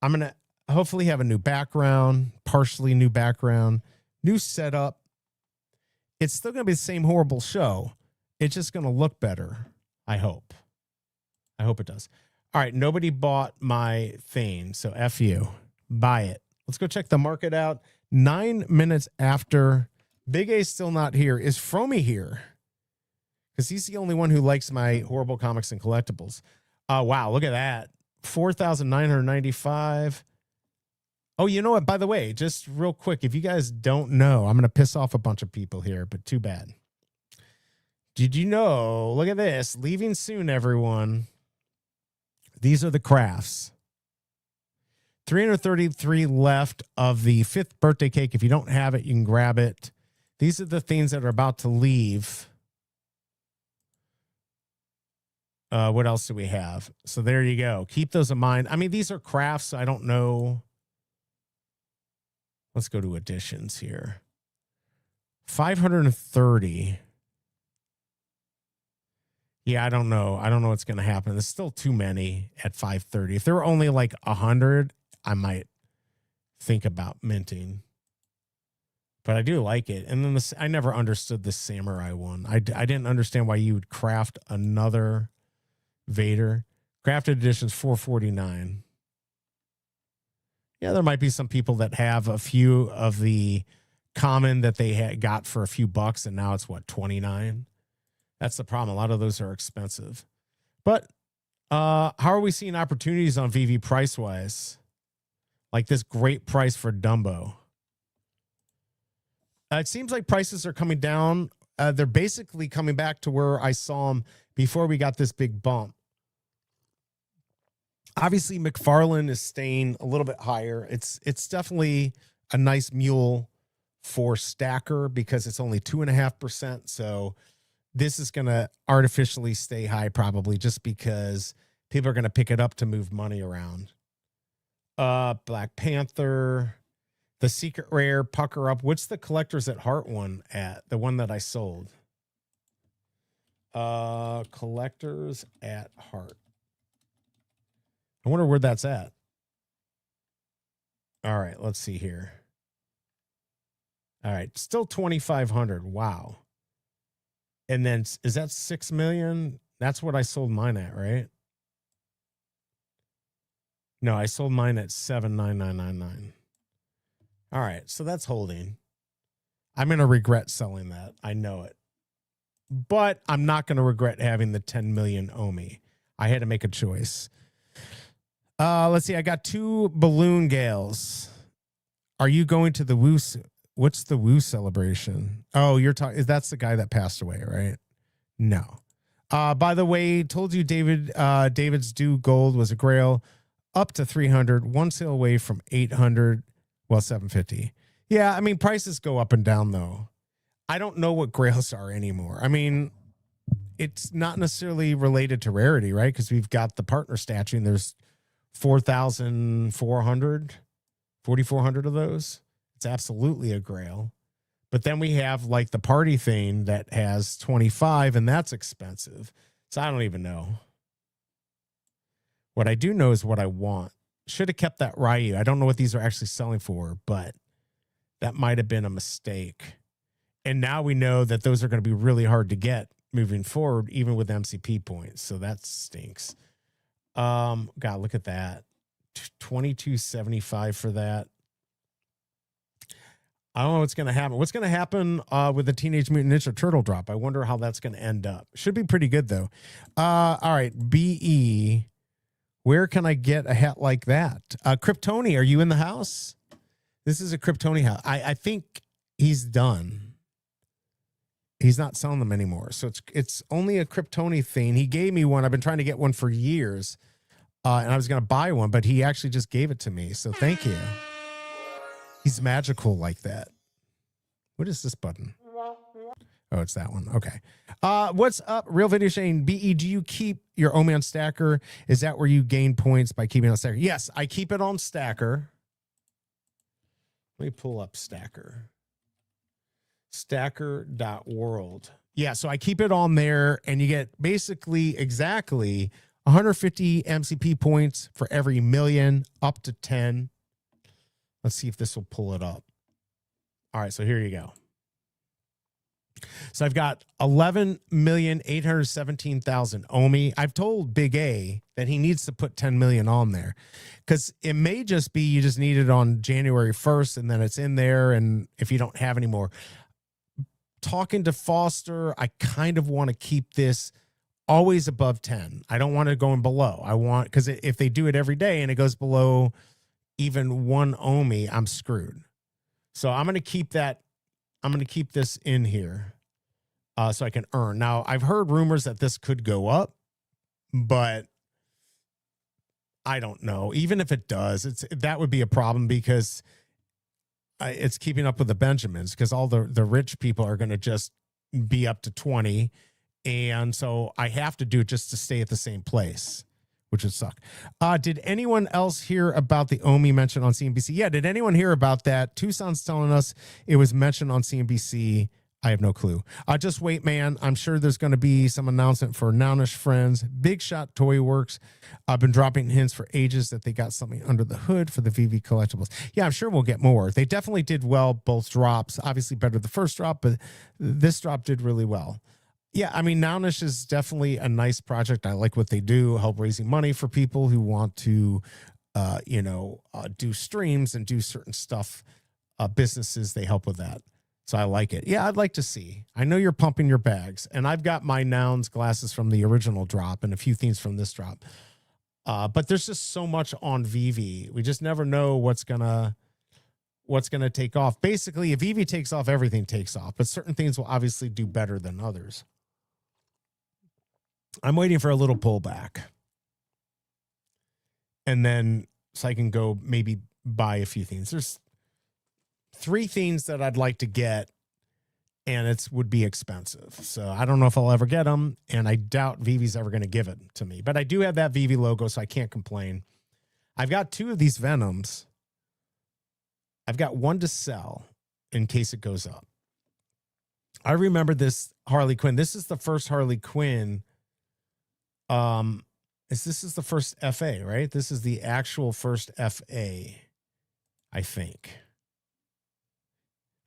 I'm going to hopefully have a new background, partially new background, new setup. It's still going to be the same horrible show. It's just going to look better, I hope. I hope it does. All right, nobody bought my thing, so F you. Buy it. Let's go check the market out. 9 minutes after. Big A's still not here. Is Fromy here? Because he's the only one who likes my horrible comics and collectibles. Wow, look at that. 4,995. Oh, you know what? By the way, just real quick, if you guys don't know, I'm going to piss off a bunch of people here, but too bad. Did you know? Look at this. Leaving soon, everyone. These are the crafts. 333 left of the 5th birthday cake. If you don't have it, you can grab it. These are the things that are about to leave. What else do we have? So there you go. Keep those in mind. I mean, these are crafts. I don't know. Let's go to additions here. 530. Yeah, I don't know. I don't know what's going to happen. There's still too many at 530. If there were only like 100, I might think about minting. But I do like it. And then this, I never understood the samurai one. I didn't understand why you would craft another Vader. Crafted edition's 449. Yeah, there might be some people that have a few of the common that they had got for a few bucks, and now it's what, 29? That's the problem. A lot of those are expensive. But how are we seeing opportunities on Veve price-wise? Like this great price for Dumbo. It seems like prices are coming down. They're basically coming back to where I saw them before we got this big bump. Obviously, McFarlane is staying a little bit higher. It's definitely a nice mule for Stacker because it's only 2.5%. So this is going to artificially stay high probably just because people are going to pick it up to move money around. Black Panther, the Secret Rare, Pucker Up. What's the Collectors at Heart one at? The one that I sold. Collectors at Heart. I wonder where that's at. All right, let's see here. All right, still 2,500. Wow. And then is that 6 million? That's what I sold mine at, right? No, I sold mine at 79999. All right, so that's holding. I'm going to regret selling that. I know it. But I'm not going to regret having the 10 million Omi. I had to make a choice. Let's see. I got 2 balloon gales. Are you going to the Woo? What's the Woo celebration? Oh, you're talking. That's the guy that passed away, right? No. By the way, told you David's Dew Gold was a grail up to 300, one sale away from 800. Well, 750. Yeah, I mean, prices go up and down though. I don't know what grails are anymore. I mean, it's not necessarily related to rarity, right? Because we've got the partner statue and there's 4,400, 4,400 of those. It's absolutely a grail. But then we have like the party thing that has 25 and that's expensive. So I don't even know. What I do know is what I want. Should have kept that Ryu. I don't know what these are actually selling for, but that might have been a mistake. And now we know that those are going to be really hard to get moving forward, even with MCP points. So that stinks. God, look at that. 2275 for that. I don't know what's going to happen. What's going to happen with the Teenage Mutant Ninja Turtle drop? I wonder how that's going to end up. Should be pretty good, though. All right, BE. Where can I get a hat like that? Kryptoni, are you in the house? This is a Kryptoni hat. I think he's done. He's not selling them anymore. So it's only a Kryptoni thing. He gave me one. I've been trying to get one for years. And I was going to buy one, but he actually just gave it to me. So thank you. He's magical like that. What is this button? Oh, it's that one. Okay. What's up? Real Video Shane. BE, do you keep your Oman Stacker? Is that where you gain points by keeping it on Stacker? Yes, I keep it on Stacker. Let me pull up Stacker. Stacker.world. Yeah, so I keep it on there, and you get basically exactly 150 MCP points for every million, up to 10. Let's see if this will pull it up. All right, so here you go. So I've got 11,817,000 Omi. I've told Big A that he needs to put 10 million on there because it may just be you just need it on January 1st and then it's in there. And if you don't have any more, talking to Foster, I kind of want to keep this always above 10. I don't want it going below. I want, because if they do it every day and it goes below even 1 Omi, I'm screwed. So I'm going to keep that. I'm going to keep this in here so I can earn. Now, I've heard rumors that this could go up, but I don't know. Even if it does, that would be a problem because it's keeping up with the Benjamins because all the rich people are going to just be up to 20. And so I have to do it just to stay at the same place, which would suck. Did anyone else hear about the Omi mentioned on CNBC? Yeah, did anyone hear about that? Tucson's telling us it was mentioned on CNBC. I have no clue. Just wait, man. I'm sure there's going to be some announcement for Nounish Friends. Big Shot Toy Works. I've been dropping hints for ages that they got something under the hood for the Veve collectibles. Yeah, I'm sure we'll get more. They definitely did well, both drops. Obviously better the first drop, but this drop did really well. Yeah, I mean, Nounish is definitely a nice project. I like what they do, help raising money for people who want to, do streams and do certain stuff. Businesses, they help with that. So I like it. Yeah, I'd like to see. I know you're pumping your bags, and I've got my Nouns glasses from the original drop and a few things from this drop. But there's just so much on Veve. We just never know what's gonna take off. Basically, if Veve takes off, everything takes off. But certain things will obviously do better than others. I'm waiting for a little pullback, and then so I can go maybe buy a few things. There's 3 things that I'd like to get, and it would be expensive. So I don't know if I'll ever get them, and I doubt Veve's ever going to give it to me. But I do have that Veve logo, so I can't complain. I've got 2 of these Venoms. I've got 1 to sell in case it goes up. I remember this Harley Quinn. This is the first Harley Quinn. This is the first FA, right? This is the actual first FA, I think.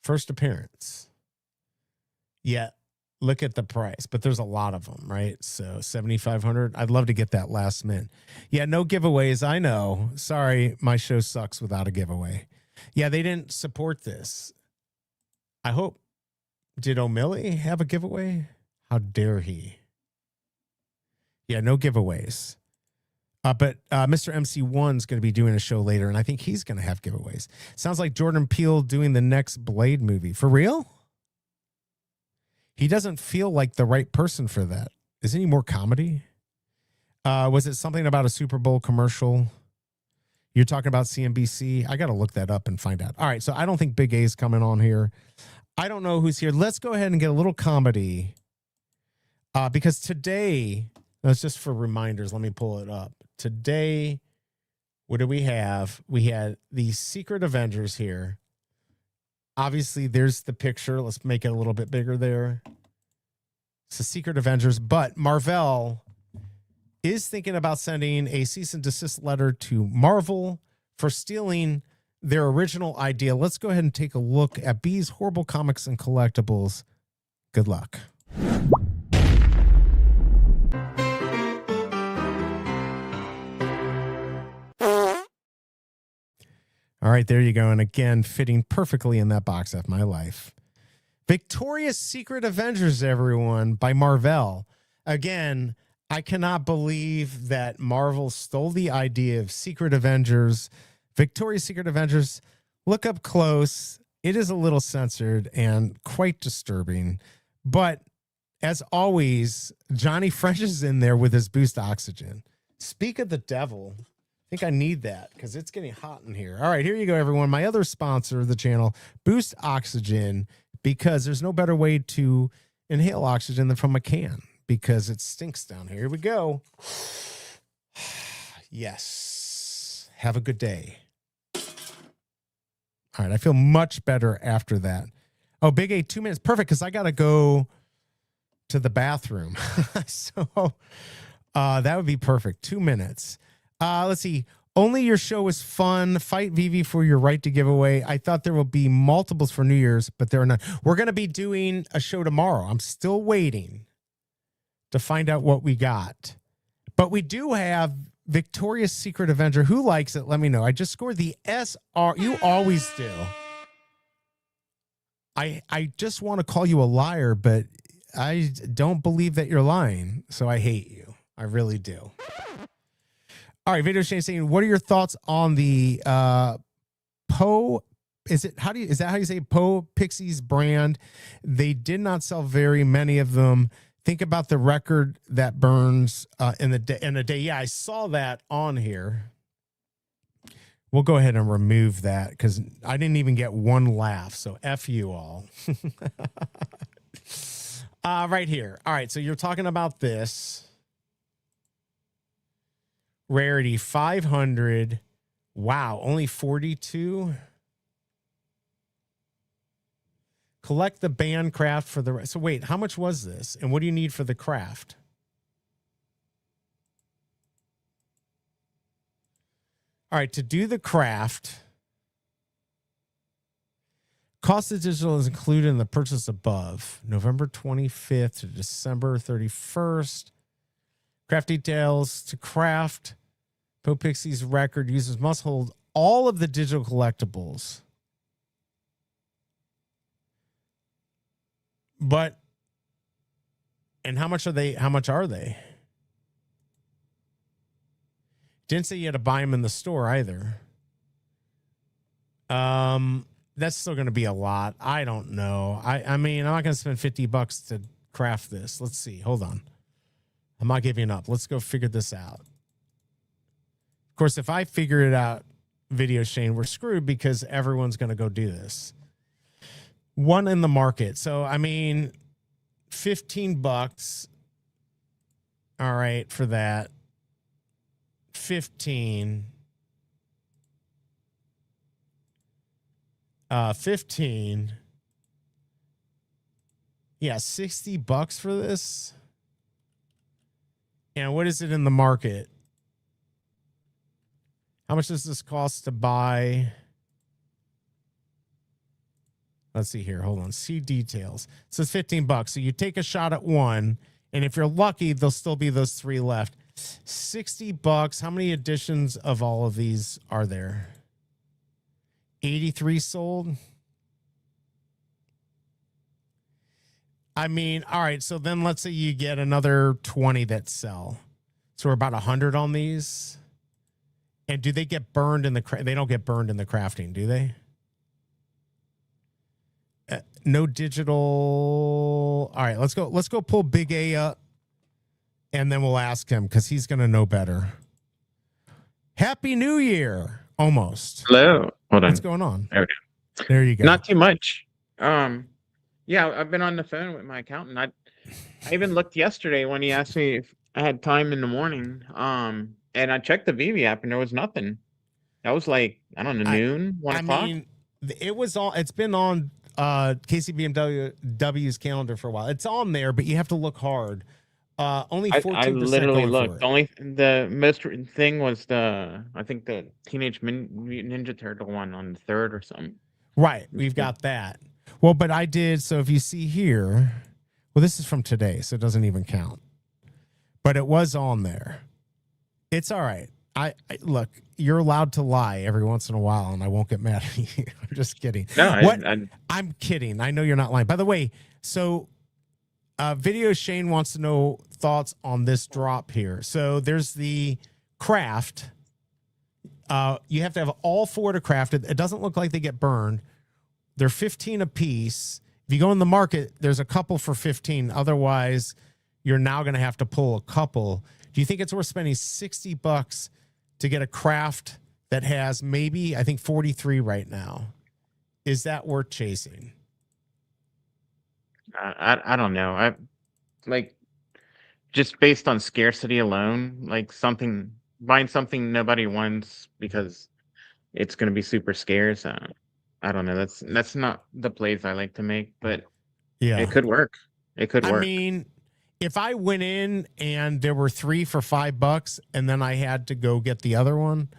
First appearance. Yeah, look at the price, but there's a lot of them, right? So 7,500. I'd love to get that last mint. Yeah, no giveaways. I know. Sorry, my show sucks without a giveaway. Yeah, they didn't support this. I hope. Did O'Malley have a giveaway? How dare he? Yeah, no giveaways. But Mr. MC1's going to be doing a show later, and I think he's going to have giveaways. Sounds like Jordan Peele doing the next Blade movie. For real? He doesn't feel like the right person for that. Isn't he more comedy? Was it something about a Super Bowl commercial? You're talking about CNBC? I got to look that up and find out. All right, so I don't think Big A's coming on here. I don't know who's here. Let's go ahead and get a little comedy. Because today, that's just for reminders. Let me pull it up. Today, what do we have? We had the Secret Avengers here. Obviously, there's the picture. Let's make it a little bit bigger there. It's the Secret Avengers, but Marvel is thinking about sending a cease and desist letter to Marvel for stealing their original idea. Let's go ahead and take a look at B's Horrible Comics and Collectibles. Good luck. All right, there you go. And again, fitting perfectly in that box of my life. Victorious Secret Avengers, everyone, by Marvel. Again, I cannot believe that Marvel stole the idea of Secret Avengers. Victorious Secret Avengers. Look up close. It is a little censored and quite disturbing. But as always, Johnny French is in there with his Boost Oxygen. Speak of the devil. I think I need that because it's getting hot in here. All right, here you go, everyone. My other sponsor of the channel, Boost Oxygen, because there's no better way to inhale oxygen than from a can because it stinks down here. Here we go. Yes. Have a good day. All right, I feel much better after that. Oh, Big A, 2 minutes. Perfect, because I got to go to the bathroom. So that would be perfect. 2 minutes. Let's see. Only your show is fun. Fight Veve for your right to give away. I thought there will be multiples for New Year's, but there are not. We're going to be doing a show tomorrow. I'm still waiting to find out what we got. But we do have Victoria's Secret Avenger. Who likes it? Let me know. I just scored the SR. You always do. I just want to call you a liar, but I don't believe that you're lying. So I hate you. I really do. All right, Video Shane saying, what are your thoughts on the Poe? Is that how you say Poe Pixies brand? They did not sell very many of them. Think about the record that burns in a day. Yeah, I saw that on here. We'll go ahead and remove that because I didn't even get one laugh. So F you all. Right here. All right, so you're talking about this. Rarity 500. Wow, only 42. Collect the band craft for the. So wait, how much was this? And what do you need for the craft? All right, to do the craft, cost of digital is included in the purchase above. November 25th to December 31st. Craft details to craft. PoPixie's record users must hold all of the digital collectibles. But, and how much are they? How much are they? Didn't say you had to buy them in the store either. That's still going to be a lot. I don't know. I mean, I'm not going to spend $50 to craft this. Let's see. Hold on. I'm not giving up. Let's go figure this out. Of course, if I figure it out, Video Shane, we're screwed because everyone's going to go do this. One in the market. So, I mean, $15. All right, for that. 15. 15. Yeah, $60 for this. And what is it in the market? How much does this cost to buy? Let's see here. Hold on. See details. So it's $15. So you take a shot at one, and if you're lucky, there'll still be those 3 left. $60. How many editions of all of these are there? 83 sold. I mean, all right. So then let's say you get another 20 that sell. So we're about 100 on these. And do they get burned in the they don't get burned in the crafting, do they? No digital. All right, let's go pull Big A up, and then we'll ask him because he's going to know better. Happy New Year. Almost. Hello. Hold on. What's going on? There we go. There you go. Not too much. Yeah, I've been on the phone with my accountant. I even looked yesterday when he asked me if I had time in the morning. And I checked the Veve app and there was nothing. That was like, I don't know, noon, 1 o'clock. I mean, it's been on KCBMW's calendar for a while. It's on there, but you have to look hard. Only 14% I literally going looked. for it. The most thing was I think the Teenage Mutant Ninja Turtle one on the 3rd or something. Right. We've got that. Well, but I did. So if you see here, well, this is from today, so it doesn't even count. But it was on there. It's all right. I look, you're allowed to lie every once in a while, and I won't get mad at you. I'm just kidding. No, I'm kidding. I know you're not lying. By the way, so Video Shane wants to know thoughts on this drop here. So there's the craft. You have to have all 4 to craft it. It doesn't look like they get burned. They're 15 a piece. If you go in the market, there's a couple for 15. Otherwise, you're now going to have to pull a couple. Do you think it's worth spending $60 to get a craft that has maybe, I think, 43 right now? Is that worth chasing? I don't know. I like just based on scarcity alone, like buying something nobody wants because it's going to be super scarce. I don't know. That's not the plays I like to make, but yeah, it could work. It could work. I mean, if I went in and there were 3 for $5 and then I had to go get the other one,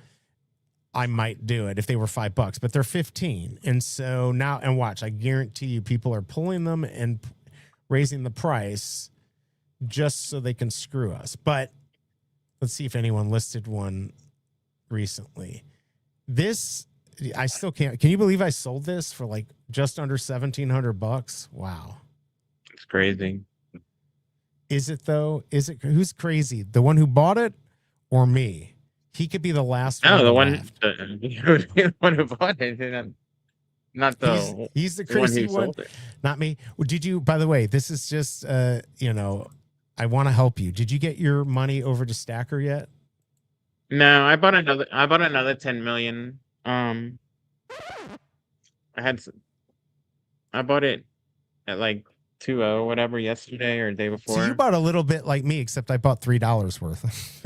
I might do it if they were $5, but they're 15. And so now, and watch, I guarantee you people are pulling them and raising the price just so they can screw us. But let's see if anyone listed one recently. This, I still can't. Can you believe I sold this for like just under $1,700? Wow. It's crazy. Is it though? Is it? Who's crazy? The one who bought it or me? He could be the last one. No, the one who bought it. Not the he's the crazy one. Not me. Well, did you, by the way, this is just I want to help you. Did you get your money over to Stacker yet? No, I bought another 10 million. I bought it at like 2.0 whatever yesterday or the day before. So you bought a little bit like me, except I bought $3 worth.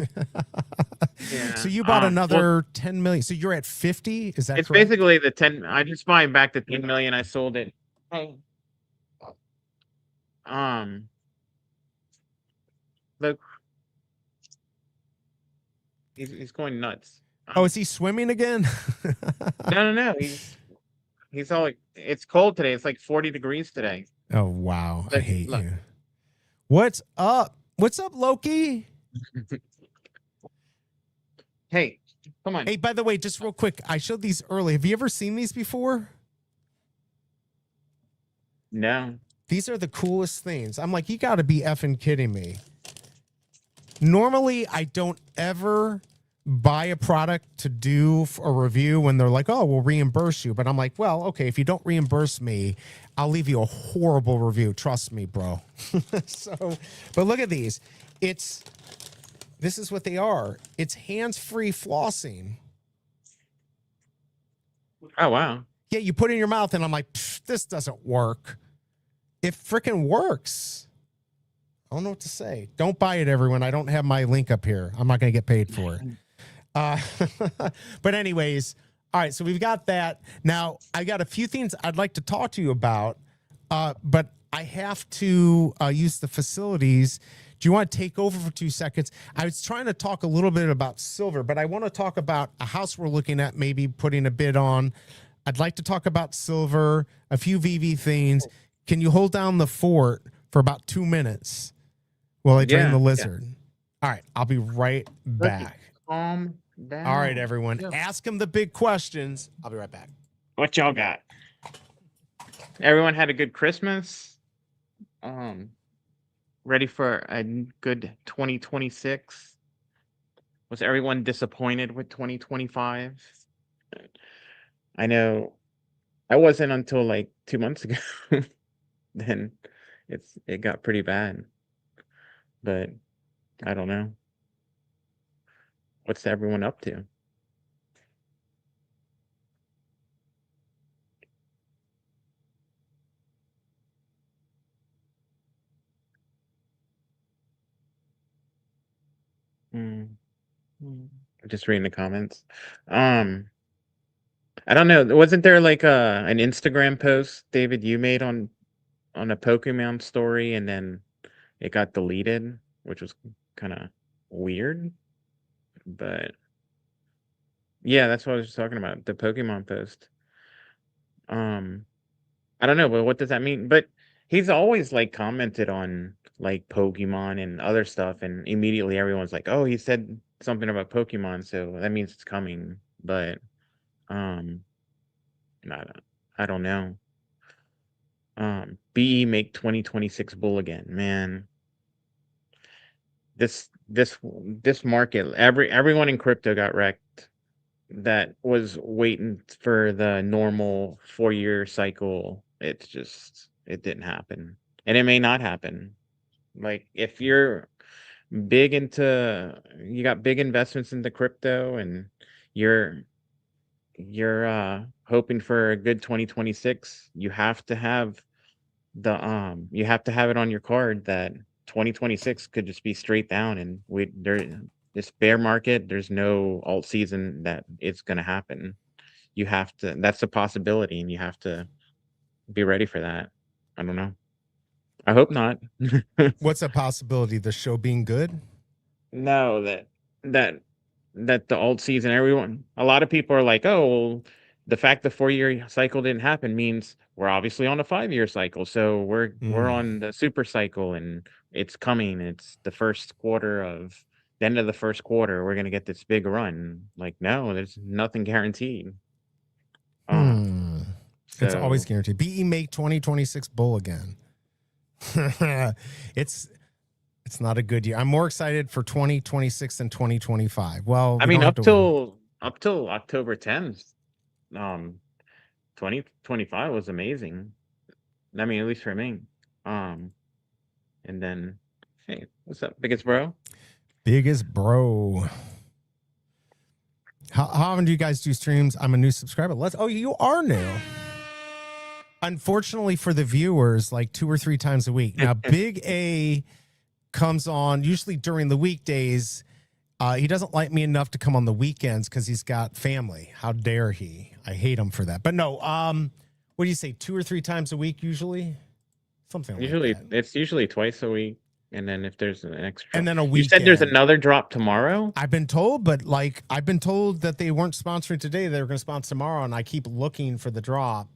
Yeah. So you bought Well, another 10 million. So you're at 50. Is that it's correct? basically the 10. I just buying back the 10 million. I sold it. Hey. Look, he's going nuts. Oh, is he swimming again? No. He's all like, it's cold today. It's like 40 degrees today. Oh wow, I Look, hate look. you. What's up? What's up, Loki? Hey, come on. Hey, by the way, just real quick, I showed these early. Have you ever seen these before? No. These are the coolest things. I'm like, you got to be effing kidding me. Normally, I don't ever buy a product to do a review when they're like, oh, we'll reimburse you. But I'm like, well, okay, if you don't reimburse me, I'll leave you a horrible review. Trust me, bro. So, but look at these. This is what they are. It's hands-free flossing. Oh, wow. Yeah, you put it in your mouth and I'm like, this doesn't work. It freaking works. I don't know what to say. Don't buy it, everyone. I don't have my link up here. I'm not going to get paid for it. But anyways, all right, so we've got that. Now, I got a few things I'd like to talk to you about, but I have to use the facilities. Do you want to take over for 2 seconds? I was trying to talk a little bit about silver, but I want to talk about a house we're looking at, maybe putting a bid on. I'd like to talk about silver, a few Veve things. Can you hold down the fort for about 2 minutes while I train the lizard? All right, I'll be right back. Calm down. All right, everyone. Ask him the big questions. I'll be right back. What y'all got? Everyone had a good Christmas. Ready for a good 2026. Was everyone disappointed with 2025? I know I wasn't until like 2 months ago. Then it got pretty bad. But I don't know. What's everyone up to? Just reading the comments. I don't know. Wasn't there like an Instagram post, David, you made on a Pokemon story, and then it got deleted, which was kind of weird. But yeah, that's what I was just talking about, the Pokemon post. I don't know, but what does that mean? But he's always like commented on like Pokemon and other stuff, and immediately everyone's like, "Oh, he said something about Pokemon, so that means it's coming." But I don't know. BE make 2026 bull again, man. This market, everyone in crypto got wrecked. That was waiting for the normal 4-year cycle. It didn't happen, and it may not happen. Like if you're big into, you got big investments into crypto, and you're hoping for a good 2026, you have to have it on your card that 2026 could just be straight down, and this bear market, there's no alt season that it's going to happen. You have to, that's a possibility, and you have to be ready for that. I don't know. I hope not. What's a possibility? The show being good? No, that the alt season, a lot of people are like, oh, well, the fact the 4-year cycle didn't happen means we're obviously on a 5-year cycle. So we're on the super cycle, and it's coming. It's the end of the first quarter. We're going to get this big run. Like, no, there's nothing guaranteed. It's always guaranteed. BE make 2026 bull again. It's not a good year. I'm more excited for 2026 than 2025. Well, I mean, up till October 10th, 2025 was amazing. I mean, at least for me. And then, hey, what's up, biggest bro? Biggest bro. How often do you guys do streams? I'm a new subscriber. You are new. Unfortunately for the viewers, like 2 or 3 times a week. Now, Big A comes on usually during the weekdays. He doesn't like me enough to come on the weekends because he's got family. How dare he? I hate him for that. But no, what do you say? 2 or 3 times a week usually? Something Usually, like that. it's usually twice a week, and then if there's an extra, And then a you said there's weekend. another drop tomorrow. I've been told, but like I've been told that they weren't sponsoring today. They were going to sponsor tomorrow, and I keep looking for the drop,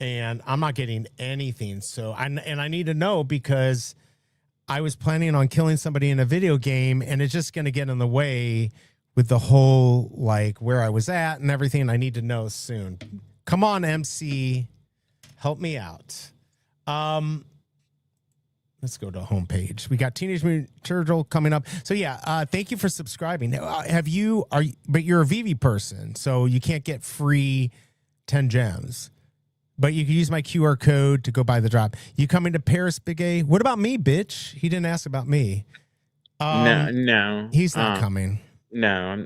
and I'm not getting anything. So I need to know because I was planning on killing somebody in a video game, and it's just going to get in the way with the whole like where I was at and everything. I need to know soon. Come on, MC, help me out. Let's go to homepage. We got Teenage Mutant Turtle coming up. So yeah, thank you for subscribing. But you're a Veve person, so you can't get free 10 gems. But you can use my QR code to go buy the drop. You coming to Paris, Big A? What about me, bitch? He didn't ask about me. No, He's not coming. No,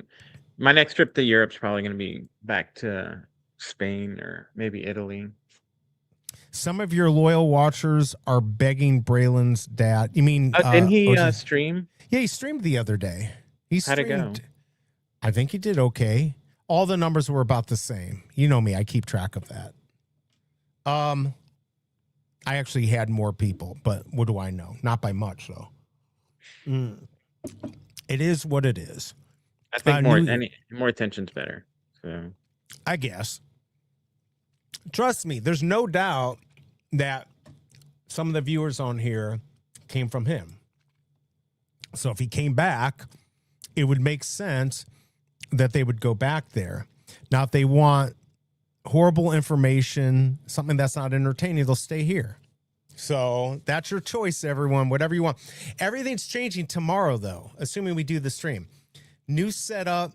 my next trip to Europe's probably going to be back to Spain or maybe Italy. Some of your loyal watchers are begging Braylon's dad. You mean? Didn't he stream? Yeah, he streamed the other day. How'd it go? I think he did okay. All the numbers were about the same. You know me; I keep track of that. I actually had more people, but what do I know? Not by much, though. It is what it is. I think more attention's better. So I guess. Trust me, there's no doubt that some of the viewers on here came from him. So if he came back, it would make sense that they would go back there. Now, if they want horrible information, something that's not entertaining, they'll stay here. So that's your choice, everyone, whatever you want. Everything's changing tomorrow, though, assuming we do the stream. New setup.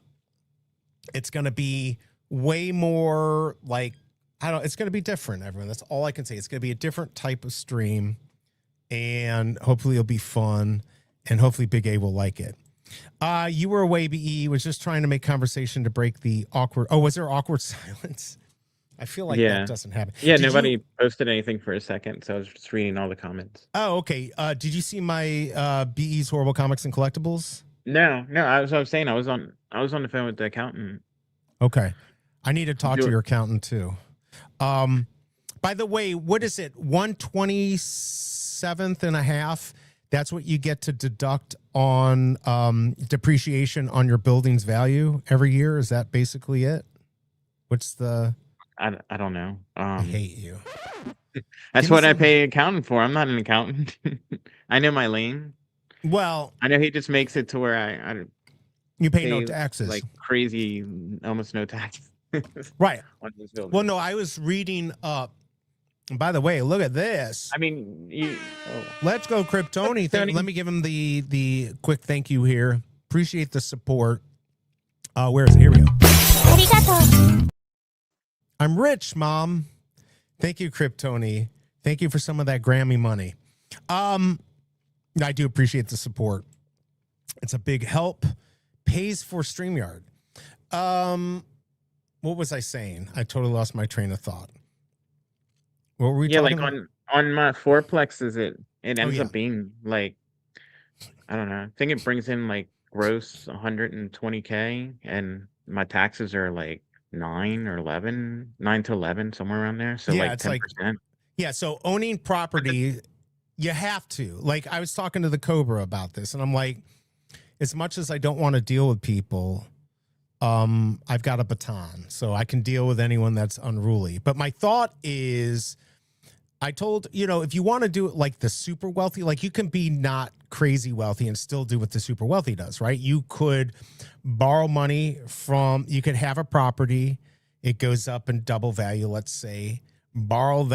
It's going to be way more like, it's going to be different, everyone. That's all I can say. It's going to be a different type of stream, and hopefully it'll be fun, and hopefully Big A will like it. You were away, BE. Was just trying to make conversation to break the awkward. Oh, was there awkward silence? I feel like that doesn't happen. Yeah, nobody posted anything for a second, so I was just reading all the comments. Oh, okay. Did you see my BE's Horrible Comics and Collectibles? No. I was saying I was on the phone with the accountant. Okay, I need to talk to your accountant too. By the way, what is it? 1/27.5. That's what you get to deduct on depreciation on your building's value every year. Is that basically it? What's the? I don't know. I hate you. That's what I pay accountant for. I'm not an accountant. I know my lane. Well, I know he just makes it to where I you pay no taxes, like crazy, almost no taxes. Right. Well, no, I was reading up. And by the way, look at this. I mean, Let's go, Kryptoni. Let me give him the quick thank you here. Appreciate the support. Where is it? Here we go. I'm rich, Mom. Thank you, Kryptoni. Thank you for some of that Grammy money. I do appreciate the support. It's a big help. Pays for StreamYard. What was I saying? I totally lost my train of thought. What were we talking about? on my fourplexes, it ends up being like, I don't know. I think it brings in like gross 120K, and my taxes are like 9 to 11, somewhere around there. So like 10%. So owning property, you have to. Like, I was talking to the Cobra about this, and I'm like, as much as I don't want to deal with people, I've got a baton, so I can deal with anyone that's unruly. But my thought is, I told, if you want to do it like the super wealthy, like you can be not crazy wealthy and still do what the super wealthy does, right? You could borrow money you could have a property, it goes up in double value, let's say, borrow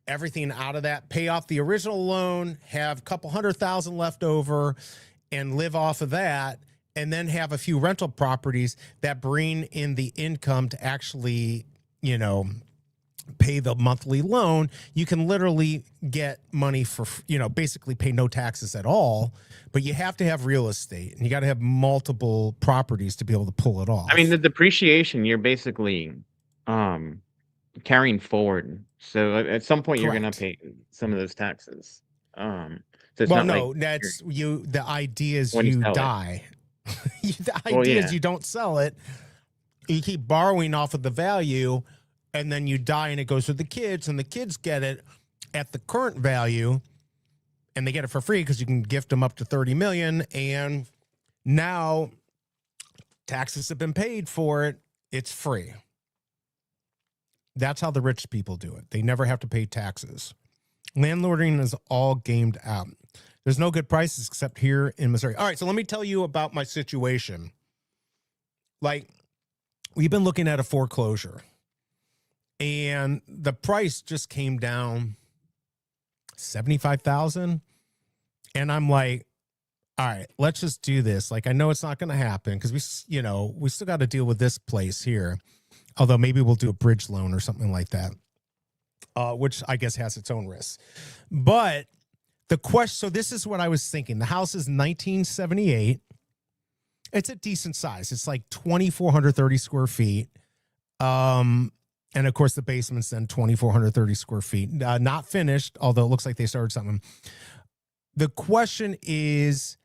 everything out of that, pay off the original loan, have a couple $100,000 left over, and live off of that, and then have a few rental properties that bring in the income to actually, pay the monthly loan. You can literally get money for, basically pay no taxes at all, but you have to have real estate, and you got to have multiple properties to be able to pull it off. I mean, the depreciation, you're basically, carrying forward. So at some point you're gonna Correct. pay some of those taxes. So it's Well, not like no, that's you. The idea is when you you sell it. die. The Well, idea is yeah. you don't sell it. You keep borrowing off of the value, and then you die, and it goes to the kids, and the kids get it at the current value, and they get it for free because you can gift them up to 30 million. And now taxes have been paid for it. It's free. That's how the rich people do it. They never have to pay taxes. Landlording is all gamed out. There's no good prices except here in Missouri. All right, so let me tell you about my situation. Like, we've been looking at a foreclosure, and the price just came down 75,000. And I'm like, all right, let's just do this. Like, I know it's not going to happen because we still got to deal with this place here. Although maybe we'll do a bridge loan or something like that, which I guess has its own risks. But the question, so this is what I was thinking. The house is 1978. It's a decent size. It's like 2,430 square feet. And of course, the basement's then 2,430 square feet. Not finished, although it looks like they started something. The question is,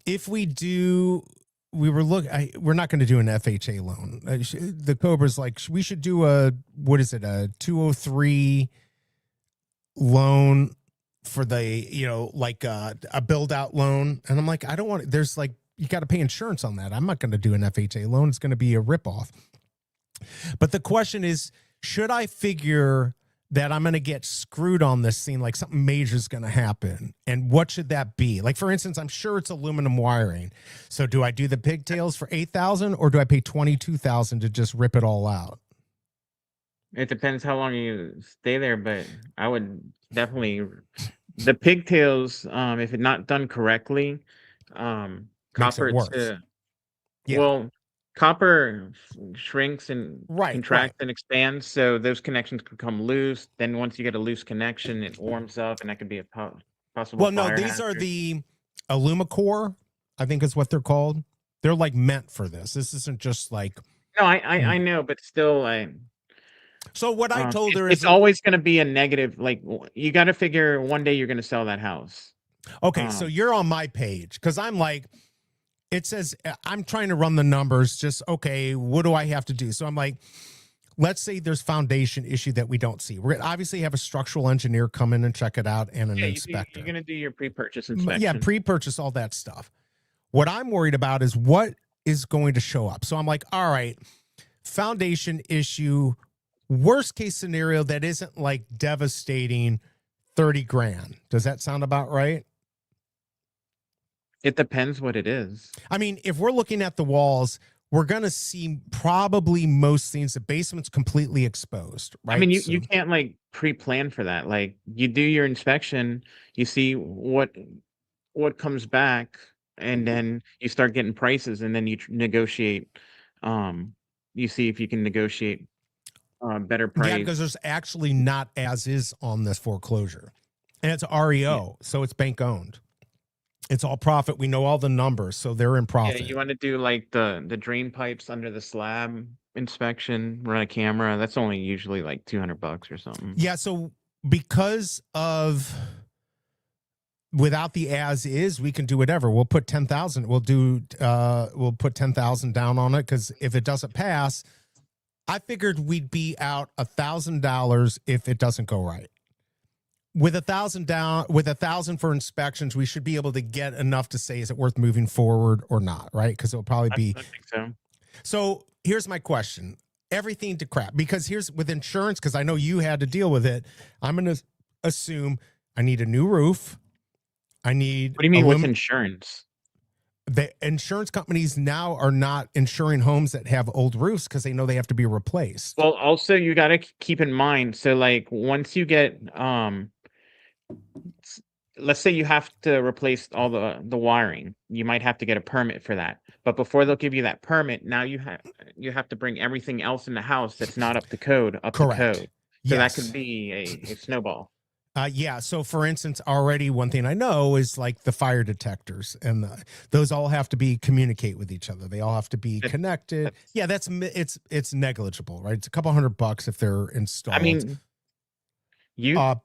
if we do, we're not going to do an FHA loan. The Cobra's like, we should do a 203 loan for the, like a build out loan. And I'm like, I don't want, there's like, you got to pay insurance on that. I'm not going to do an FHA loan. It's going to be a ripoff. But the question is, should I figure that I'm going to get screwed on this thing, like something major is going to happen? And what should that be? Like, for instance, I'm sure it's aluminum wiring. So do I do the pigtails for $8,000 or do I pay $22,000 to just rip it all out? It depends how long you stay there, but I would definitely the pigtails, if it's not done correctly, Makes it copper worse. Yeah. well, copper shrinks and Right. contracts and expands, so those connections could come loose. Then once you get a loose connection, it warms up, and that could be a possible. Well, no, fire these are hazard. the Alumacore, I think is what they're called. They're like meant for this. This isn't just like. No, I know, but still, So what I told her is it's always going to be a negative. Like, you got to figure one day you're going to sell that house. okay. So you're on my page because I'm like, it says I'm trying to run the numbers. Just okay, what do I have to do? So I'm like, let's say there's foundation issue that we don't see. We're gonna obviously have a structural engineer come in and check it out and an inspector. You're going to do your pre-purchase inspection. Yeah, pre-purchase, all that stuff. What I'm worried about is what is going to show up. So I'm like, all right, foundation issue, worst case scenario that isn't like devastating, 30 grand. Does that sound about right? It depends what it is. I mean, if we're looking at the walls, we're going to see probably most things. The basement's completely exposed, right? I mean, you can't like pre-plan for that. Like, you do your inspection, you see what comes back, and then you start getting prices, and then you negotiate. You see if you can negotiate better price. Yeah, because there's actually not as is on this foreclosure, and it's REO, so it's bank owned. It's all profit. We know all the numbers, so they're in profit. Yeah, you want to do like the drain pipes under the slab inspection, run a camera. That's only usually like $200 or something. Yeah, so because of without the as is, we can do whatever. We'll put 10,000. We'll put 10,000 down on it because if it doesn't pass, I figured we'd be out $1,000 if it doesn't go right. With 1,000 down, with 1,000 for inspections, we should be able to get enough to say, is it worth moving forward or not? Right? Because it'll probably be. I think so. So here's my question. Everything to crap, because here's with insurance, because I know you had to deal with it. I'm going to assume I need a new roof. I need. What do you mean with insurance? The insurance companies now are not insuring homes that have old roofs because they know they have to be replaced. Well, also you got to keep in mind. So like once you get, let's say you have to replace all the wiring, you might have to get a permit for that. But before they'll give you that permit, now you have to bring everything else in the house that's not up to code up Correct. to code. So Yes. that could be a snowball. Yeah. So, for instance, already one thing I know is like the fire detectors, and those all have to communicate with each other. They all have to be That- connected. that's- Yeah, it's negligible, right? It's a couple $100 if they're installed. I mean, you uh,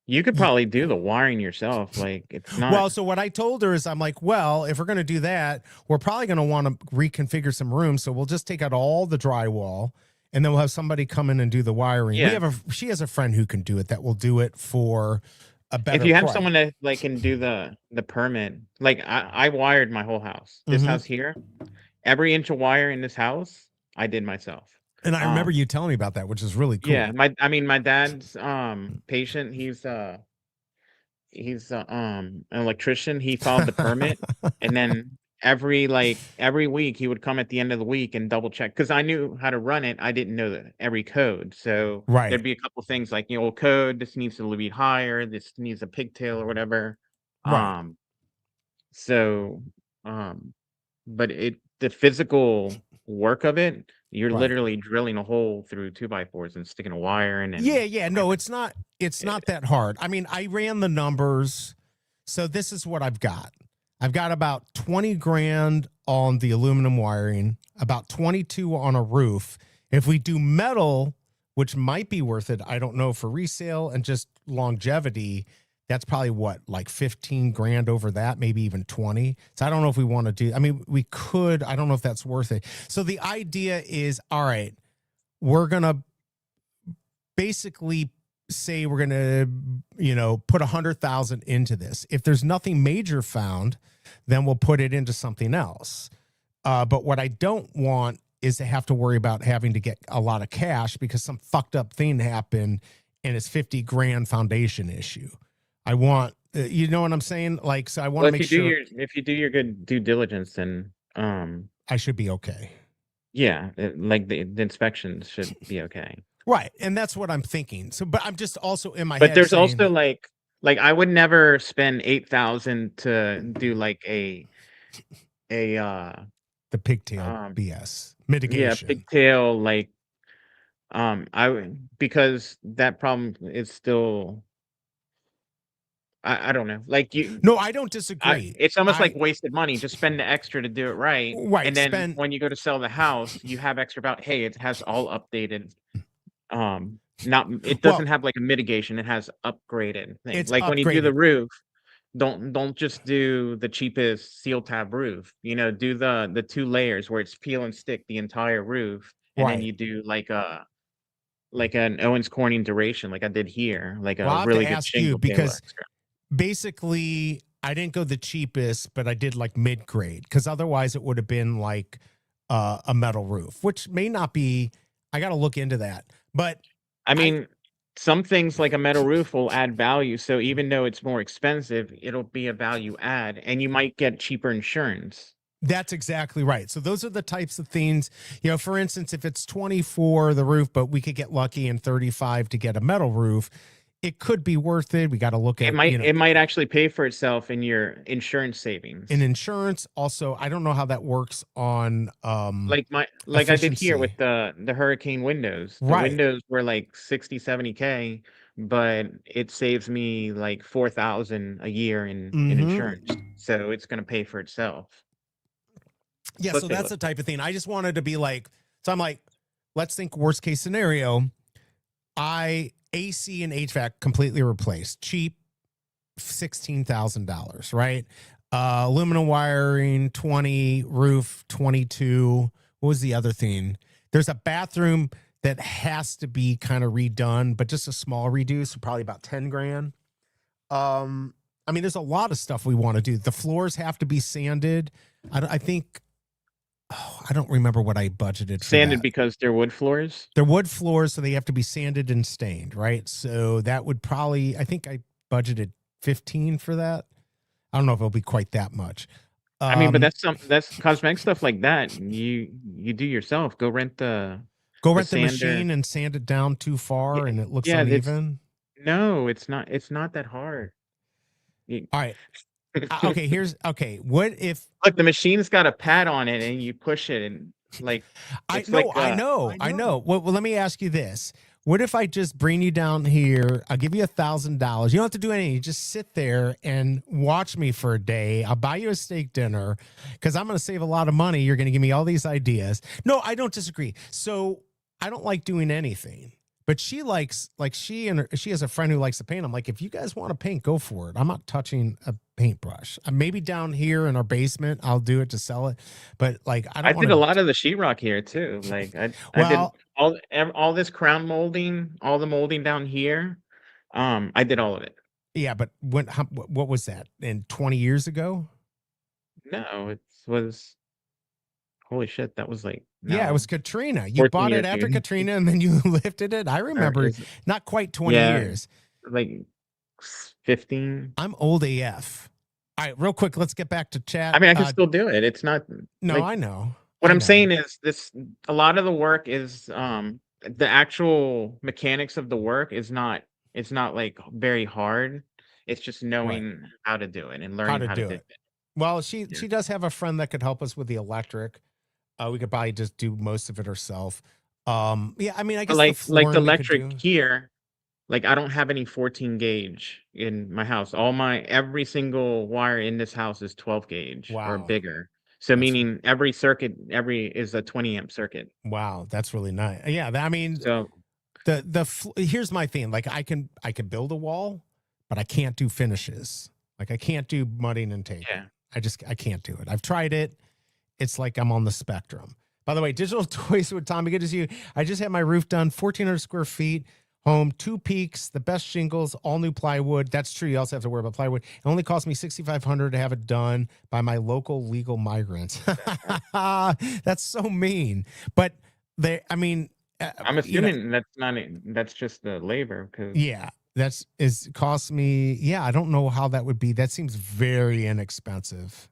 you could probably do the wiring yourself. Like it's not. well, so what I told her is, I'm like, well, if we're going to do that, we're probably going to want to reconfigure some rooms. So we'll just take out all the drywall, and then we'll have somebody come in and do the wiring. Yeah. She has a friend who can do it that will do it for a better If you have price. someone that like can do the permit, like I wired my whole house. This Mhm. house here, every inch of wire in this house, I did myself. And I remember you telling me about that, which is really cool. Yeah, my dad's patient. He's an electrician. He filed the permit, and then every week he would come at the end of the week and double check, because I knew how to run it. I didn't know every code, so Right. there'd be a couple things like, code, this needs to be higher, this needs a pigtail or whatever. Right. So but the physical work of it, you're Right. literally drilling a hole through 2x4s and sticking a wire in. And Yeah. No, it's not that hard. I mean, I ran the numbers. So this is what I've got. I've got about 20 grand on the aluminum wiring, about 22 on a roof. If we do metal, which might be worth it, I don't know, for resale and just longevity, that's probably like 15 grand over that, maybe even 20. So I don't know if we want to do, I mean, we could, I don't know if that's worth it. So the idea is, all right, we're going to basically say we're going to, put 100,000 into this. If there's nothing major found, then we'll put it into something else. But what I don't want is to have to worry about having to get a lot of cash because some fucked up thing happened and it's 50 grand foundation issue. I want, you know what I'm saying? Like, so I want to make sure if you do your good due diligence, then I should be okay. yeah, like the inspections should be okay. Right. And that's what I'm thinking. So, but I'm just also in my But head there's saying, also like I would never spend 8,000 to do like a the pigtail BS mitigation. yeah, pigtail, like because that problem is still, I don't know, like No, I don't disagree. it's almost like wasted money. Just spend the extra to do it right. Right, And then when you go to sell the house, you have extra about, hey, it has all updated. It doesn't have like a mitigation, it has upgraded thing. It's Like when you do the upgraded. roof, don't just do the cheapest seal tab roof. Do the 2 layers where it's peel and stick the entire roof, and then Right. you do like an Owens Corning duration, like I did here, like Well, I'll a have really to good ask you shingle because extra. basically I didn't go the cheapest, but I did like mid-grade because otherwise it would have been like a metal roof, which may not be, I got to look into that. But I mean, some things like a metal roof will add value. So even though it's more expensive, it'll be a value add, and you might get cheaper insurance. that's exactly right. So those are the types of things, for instance, if it's 20 for the roof, but we could get lucky and 35 to get a metal roof, it could be worth it. We got to look at It might actually pay for itself in your insurance savings. in insurance. Also, I don't know how that works on Like I did here with the hurricane windows. The Right. windows were like 60, 70K, but it saves me like 4,000 a year in insurance. So it's gonna pay for itself. Yeah, But so they that's the type of thing. I just wanted to be like, so I'm like, let's think worst case scenario. AC and HVAC completely replaced. Cheap, $16,000, right? Aluminum wiring, 20, roof, 22. What was the other thing? There's a bathroom that has to be kind of redone, but just a small redo, so probably about 10 grand. I mean, there's a lot of stuff we want to do. The floors have to be sanded. I think, I don't remember what I budgeted for Sanded that. because they're wood floors. They're wood floors, so they have to be sanded and stained, right? So that would probably, I think I budgeted 15 for that. I don't know if it'll be quite that much. I mean, but that's cosmetic stuff like that. You do yourself. Go rent the sander. machine and sand it down too far, and it looks yeah, uneven. No, it's not. It's not that hard. All right. What if? Look, the machine's got a pad on it, and you push it, and like I know. Well, let me ask you this: What if I just bring you down here? I'll give you $1,000. You don't have to do anything. You just sit there and watch me for a day. I'll buy you a steak dinner because I'm going to save a lot of money. You're going to give me all these ideas. No, I don't disagree. So I don't like doing anything. But she likes, like she has a friend who likes to paint. I'm like, if you guys want to paint, go for it. I'm not touching a paintbrush. Maybe down here in our basement, I'll do it to sell it. But like, I did a lot of the sheetrock here too. Like I did all this crown molding, all the molding down here. I did all of it. Yeah, but what was that? In 20 years ago? No, it was holy shit. That was like Yeah, it was Katrina. You bought it after Katrina and then you lifted it. I remember not quite 20 years. Like 15. I'm old AF. All right, real quick, let's get back to chat. I mean, I can still do it. It's not no, I know. What I'm saying is a lot of the work is the actual mechanics of the work is not like very hard. It's just knowing how to do it and learning how to do it. Well, she does have a friend that could help us with the electric. We could probably just do most of it herself. Yeah, I mean, I guess like the electric here, like I don't have any 14 gauge in my house. Every single wire in this house is 12 gauge or bigger. So meaning every circuit is a 20 amp circuit. Wow, that's really nice. Yeah, I mean, so here's my thing. Like I can build a wall, but I can't do finishes. Like I can't do mudding and taping. Yeah. I can't do it. I've tried it. It's like I'm on the spectrum. By the way, Digital Toys with Tommy, good to see you. I just had my roof done, 1,400 square feet, home, 2 peaks, the best shingles, all new plywood. That's true. You also have to worry about plywood. It only cost me $6,500 to have it done by my local legal migrants. That's so mean. But I'm assuming that's just the labor. Yeah, cost me. Yeah, I don't know how that would be. That seems very inexpensive.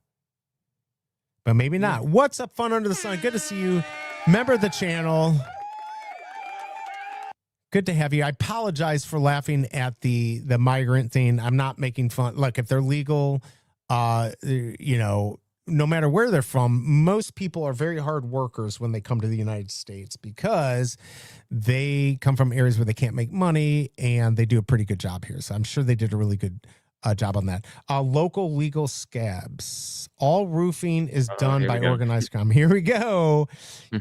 But maybe not. What's up, Fun Under the Sun? Good to see you. Member of the channel. Good to have you. I apologize for laughing at the migrant thing. I'm not making fun. Look, if they're legal, no matter where they're from, most people are very hard workers when they come to the United States because they come from areas where they can't make money and they do a pretty good job here. So I'm sure they did a really good job on that. Local legal scabs. All roofing is done by organized crime. Here we go.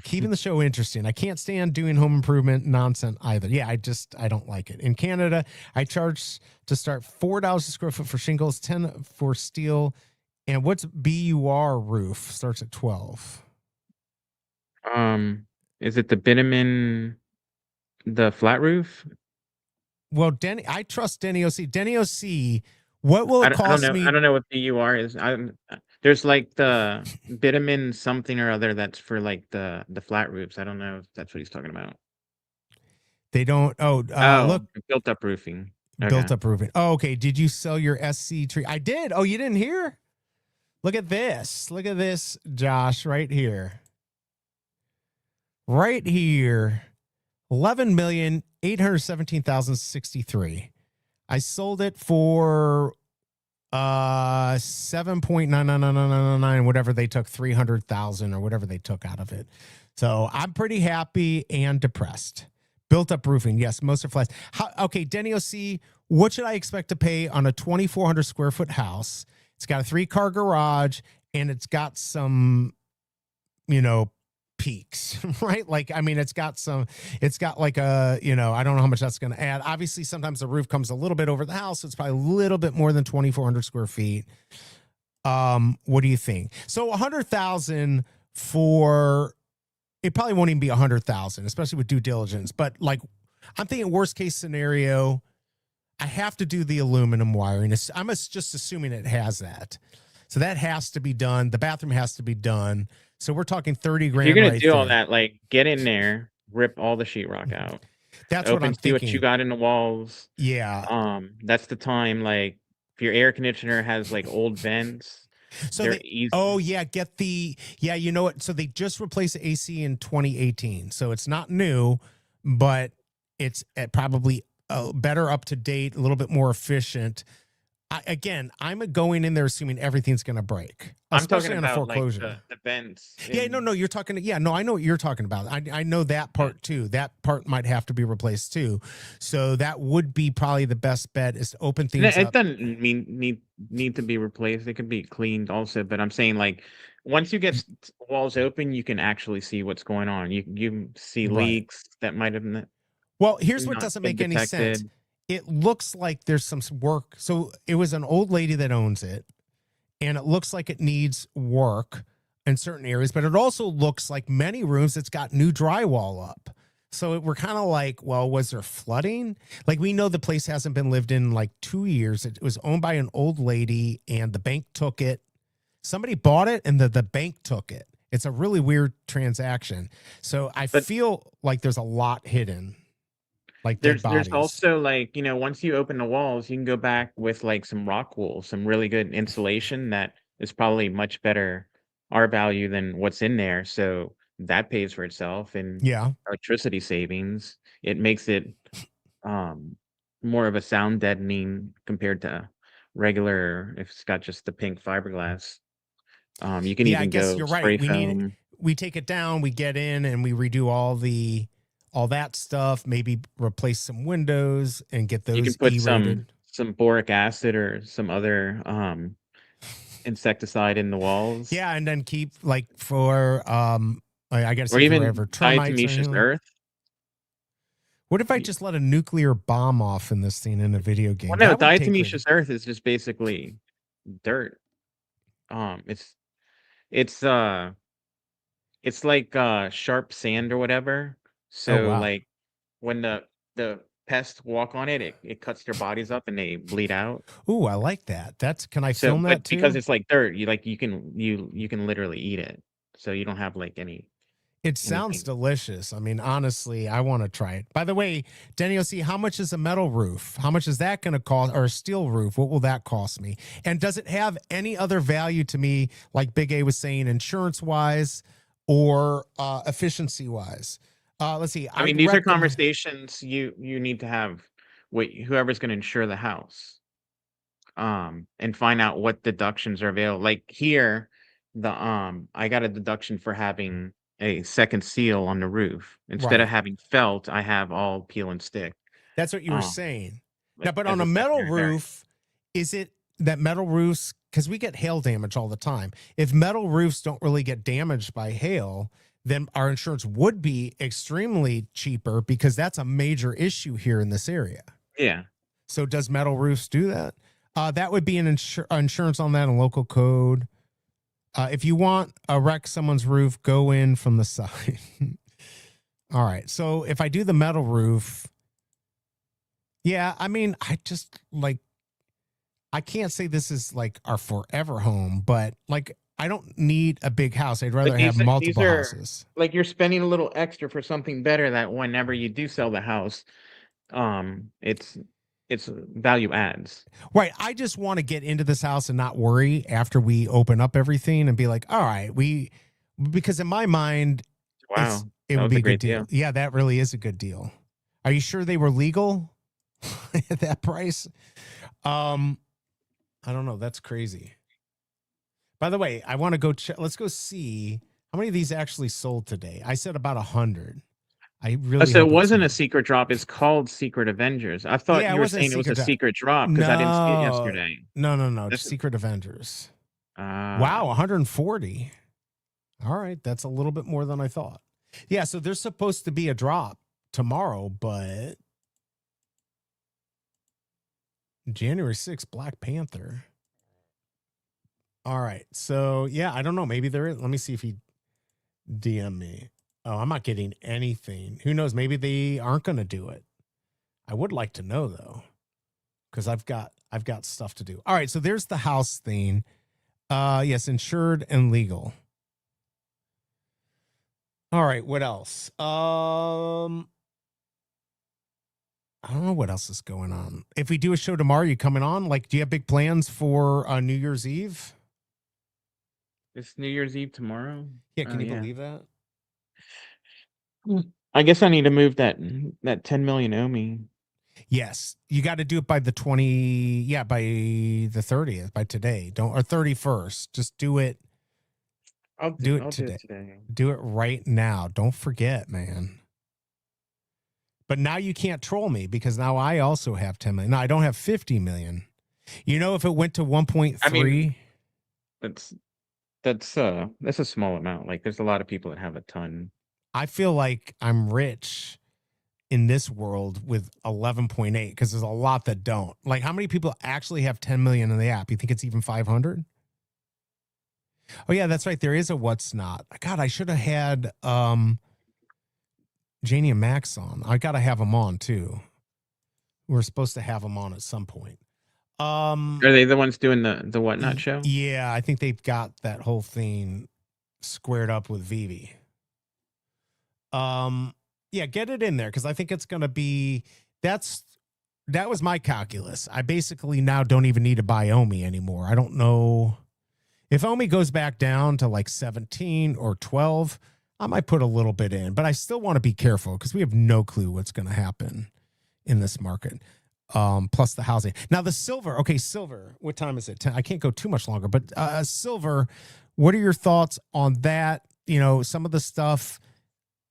Keeping the show interesting. I can't stand doing home improvement nonsense either. Yeah, I don't like it. In Canada, I charge to start $4 a square foot for shingles, 10 for steel. And what's BUR roof? Starts at 12. Is it the bitumen, the flat roof? Well, I trust Denny OC. Denny OC, what will it cost me? I don't know what BUR is. There's like the bitumen something or other that's for like the flat roofs. I don't know if that's what he's talking about. They don't. Look, built up roofing. Okay. Built up roofing. Oh, okay. Did you sell your SC tree? I did. Oh, you didn't hear? Look at this. Look at this, Josh, right here. Right here. 11,817,063. I sold it for 7.99999, whatever they took, 300,000 or whatever they took out of it. So I'm pretty happy and depressed. Built up roofing. Yes, most are flats. Okay, Denny OC, what should I expect to pay on a 2,400 square foot house? It's got a 3-car garage and it's got some, peaks, right? Like, I mean, it's got like a, I don't know how much that's going to add. Obviously, sometimes the roof comes a little bit over the house. So it's probably a little bit more than 2,400 square feet. What do you think? So 100,000 it probably won't even be 100,000, especially with due diligence. But like, I'm thinking worst case scenario, I have to do the aluminum wiring. I'm just assuming it has that. So that has to be done. The bathroom has to be done. So we're talking 30 grand. You're going to do all that, like get in there, rip all the sheetrock out. That's what I'm thinking. See what you got in the walls. Yeah. That's the time. Like if your air conditioner has like old vents. So you know what? So they just replaced the AC in 2018. So it's not new, but it's probably better up to date, a little bit more efficient. I'm going in there assuming everything's going to break, I'm talking especially on a about like foreclosure. the vents. Yeah, no, you're talking. Yeah, no, I know what you're talking about. I know that part too. That part might have to be replaced too. So that would be probably the best bet is to open things It up. doesn't need to be replaced. It could be cleaned also, but I'm saying like once you get walls open, you can actually see what's going on. You see Right. leaks that might have Well, here's what not doesn't been make any sense. detected. It looks like there's some work. So it was an old lady that owns it, and it looks like it needs work in certain areas, but it also looks like many rooms it's got new drywall up. So we're kind of like, well, was there flooding? Like we know the place hasn't been lived in like 2 years. It was owned by an old lady and the bank took it. Somebody bought it and the bank took it. It's a really weird transaction. So I feel like there's a lot hidden. Like There's bodies. also like, once you open the walls, you can go back with like some rock wool, some really good insulation that is probably much better R value than what's in there. So that pays for itself and electricity savings. It makes it more of a sound deadening compared to regular if it's got just the pink fiberglass. You can even I guess go you're spray right. foam. We take it down, we get in and we redo all that stuff, maybe replace some windows and get those You can put E-rated. some boric acid or some other insecticide in the walls. Yeah, and then keep like for I gotta Or say even forever termites. diatomaceous earth. What if I just let a nuclear bomb off in this thing in a video game? Well, no, diatomaceous earth is just basically dirt. It's like sharp sand or whatever. So wow. like when the pests walk on it, it cuts their bodies up and they bleed out. Ooh, I like that. Can I film that too? Because it's like dirt, you can literally eat it. So you don't have like any. It sounds delicious. I mean, honestly, I want to try it. By the way, Denny OC, how much is a metal roof? How much is that going to cost? Or a steel roof? What will that cost me? And does it have any other value to me, like Big A was saying, insurance-wise or efficiency-wise? Let's see. I mean, these are conversations you need to have with whoever's going to insure the house, and find out what deductions are available. Like here, I got a deduction for having a second seal on the roof instead of having felt. I have all peel and stick. That's what you were saying. Now, but on a metal roof, is it that metal roofs? Because we get hail damage all the time. If metal roofs don't really get damaged by hail, then our insurance would be extremely cheaper because that's a major issue here in this area. Yeah. So does metal roofs do that? That would be an insurance on that, a local code. If you want to wreck someone's roof, go in from the side. All right. So if I do the metal roof, yeah, I mean, I can't say this is like our forever home, but like, I don't need a big house. I'd rather have multiple houses. Like you're spending a little extra for something better that whenever you do sell the house, it's value adds. Right. I just want to get into this house and not worry after we open up everything and be like, all right, because in my mind, wow, it would be a good deal. Yeah, that really is a good deal. Are you sure they were legal at that price? I don't know. That's crazy. By the way, I want to go check. Let's go see how many of these actually sold today. I said about 100. I really. So it wasn't a secret drop. It's called Secret Avengers. I thought you were saying it was a secret drop because I didn't see it yesterday. No. It's Secret Avengers. Wow, 140. All right, that's a little bit more than I thought. Yeah, so there's supposed to be a drop tomorrow, but January 6th, Black Panther. All right, so yeah, I don't know. Maybe there is. Let me see if he DM me. Oh, I'm not getting anything. Who knows? Maybe they aren't going to do it. I would like to know though, because I've got stuff to do. All right, so there's the house thing. Yes, insured and legal. All right, what else? I don't know what else is going on. If we do a show tomorrow, you coming on? Like, do you have big plans for New Year's Eve? It's New Year's Eve tomorrow. Yeah, can you believe that? I guess I need to move that 10 million Omi. Yes, you got to do it by the 30th, by today. Don't or 31st. Just do it. I'll Do it I'll do today. it today. Do it right now. Don't forget, man. But now you can't troll me because now I also have 10 million. No, I don't have 50 million. You know, if it went to 1.3, I mean, that's a small amount. Like there's a lot of people that have a ton. I feel like I'm rich in this world with 11.8 because there's a lot that don't. Like, how many people actually have 10 million in the app? You think it's even 500? Oh yeah, that's right. There is a what's not. God, I should have had Janie and Max on. I gotta have them on too. We're supposed to have them on at some point. Are they the ones doing the whatnot show? Yeah, I think they've got that whole thing squared up with Veve. Yeah, get it in there because I think it's gonna be that was my calculus. I basically now don't even need to buy Omi anymore. I don't know if Omi goes back down to like 17 or 12. I might put a little bit in, but I still want to be careful because we have no clue what's going to happen in this market. Plus the housing. Now the silver. Okay, silver. What time is it? 10. I can't go too much longer, but silver. What are your thoughts on that? You know, some of the stuff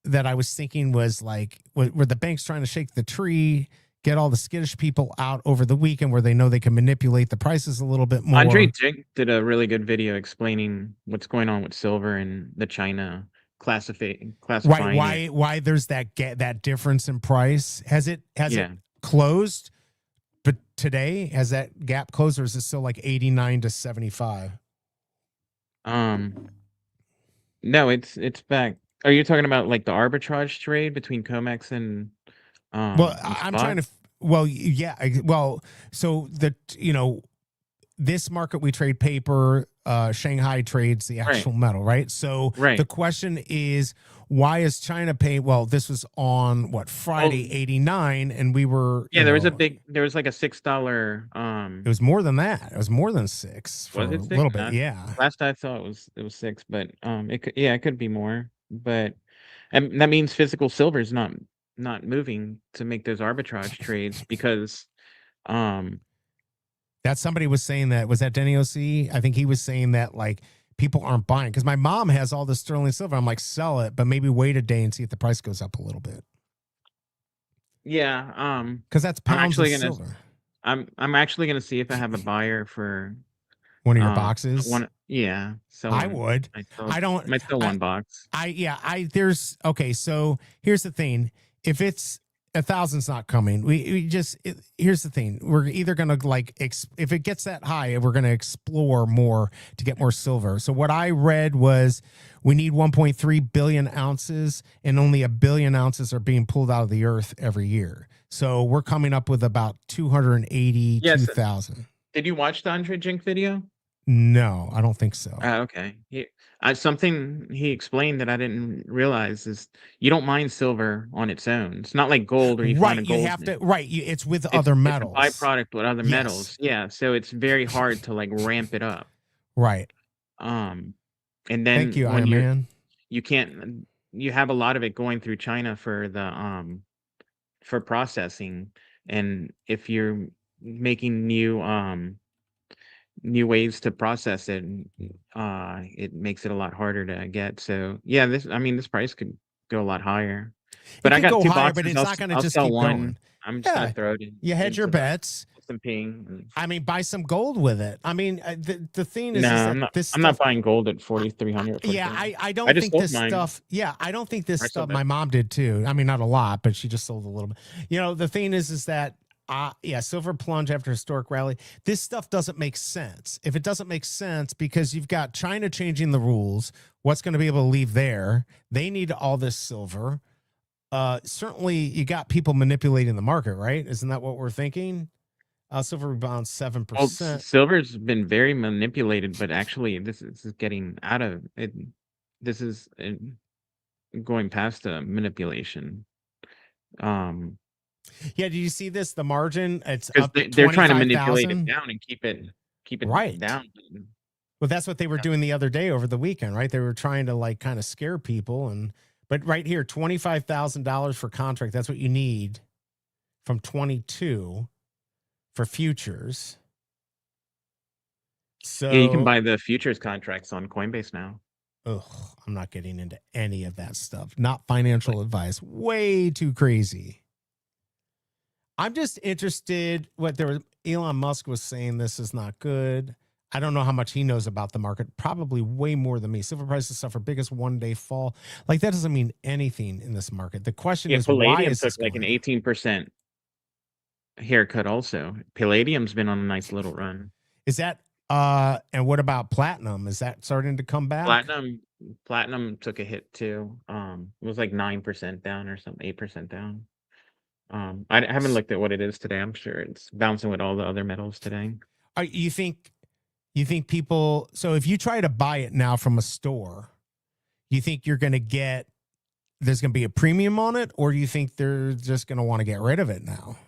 that I was thinking was like, were the banks trying to shake the tree, get all the skittish people out over the weekend where they know they can manipulate the prices a little bit more? Andre Jink did a really good video explaining what's going on with silver and the China classifying. Right? Why there's that difference in price? Has it closed? But today has that gap closed, or is it still like 89 to 75? No, it's back. Are you talking about like the arbitrage trade between COMEX and well, and I'm spot? trying to well, yeah, well, so this market we trade paper, Shanghai trades the actual metal, right? So the question is, why is China paying? Well, this was on Friday, 89, and we were there was like a $6 it was more than that. It was more than 6 for was it a 6? little bit. Yeah. Last I saw it was 6, but it could be more. But and that means physical silver is not moving to make those arbitrage trades because that somebody was saying that was that Denny OC. I think he was saying that like people aren't buying because my mom has all the sterling silver. I'm like, sell it, but maybe wait a day and see if the price goes up a little bit. Yeah, because that's pounds of silver. I'm actually gonna see if I have a buyer for one of your boxes. So I would. I don't. Might sell one box. There's okay. So here's the thing: if it's 1,000's not coming, here's the thing: we're either gonna if it gets that high, we're gonna explore more to get more silver. So what I read was we need 1.3 billion ounces, and only 1 billion ounces are being pulled out of the earth every year. So we're coming up with about 282,000. Did you watch the Andre Jink video? No, I don't think so. Okay. Something he explained that I didn't realize is you don't mine silver on its own. It's not like gold or you find a gold. You have to. Right. It's with other metals. It's a byproduct with other metals. Yeah. So it's very hard to like ramp it up. Right. And then thank you, Iron Man. You have a lot of it going through China for the for processing, and if you're making new ways to process it, it makes it a lot harder to get. So yeah, this price could go a lot higher. But I got 2 boxes, but it's not going to just keep keep one. going. I'm just gonna throw it in. You hedge your bets. Some ping. I mean, buy some gold with it. I mean, the thing is, I'm not buying gold at 4,300. Yeah, I don't think this stuff. Yeah, I don't think this stuff. My mom did too. I mean, not a lot, but she just sold a little bit. You know, the thing is that silver plunge after historic rally. This stuff doesn't make sense. If it doesn't make sense because you've got China changing the rules, what's going to be able to leave there? They need all this silver. Certainly, you got people manipulating the market, right? Isn't that what we're thinking? Silver rebounds 7%. Well, silver's been very manipulated, but actually, this is getting out of it. This is going past the manipulation. Yeah, did you see this? The margin, it's up. They're trying to manipulate it down and keep it right down. Well, that's what they were doing the other day over the weekend, right? They were trying to like kind of scare people, but right here, $25,000 for contract. That's what you need from 22 for futures. So Yeah, you can buy the futures contracts on Coinbase now. ugh, I'm not getting into any of that stuff. Not financial advice. Way too crazy. I'm just interested what Elon Musk was saying this is not good. I don't know how much he knows about the market. Probably way more than me. Silver prices suffer biggest one-day fall. Like that doesn't mean anything in this market. The question Yeah, is why Palladium is took this like an going up? 18% haircut also. Palladium's been on a nice little run. Is that and what about platinum? Is that starting to come back? Platinum took a hit too. It was like 9% down or something, 8% down. I haven't looked at what it is today. I'm sure it's bouncing with all the other metals today. You think people, so if you try to buy it now from a store, you think you're going to get, there's going to be a premium on it, or do you think they're just going to want to get rid of it now?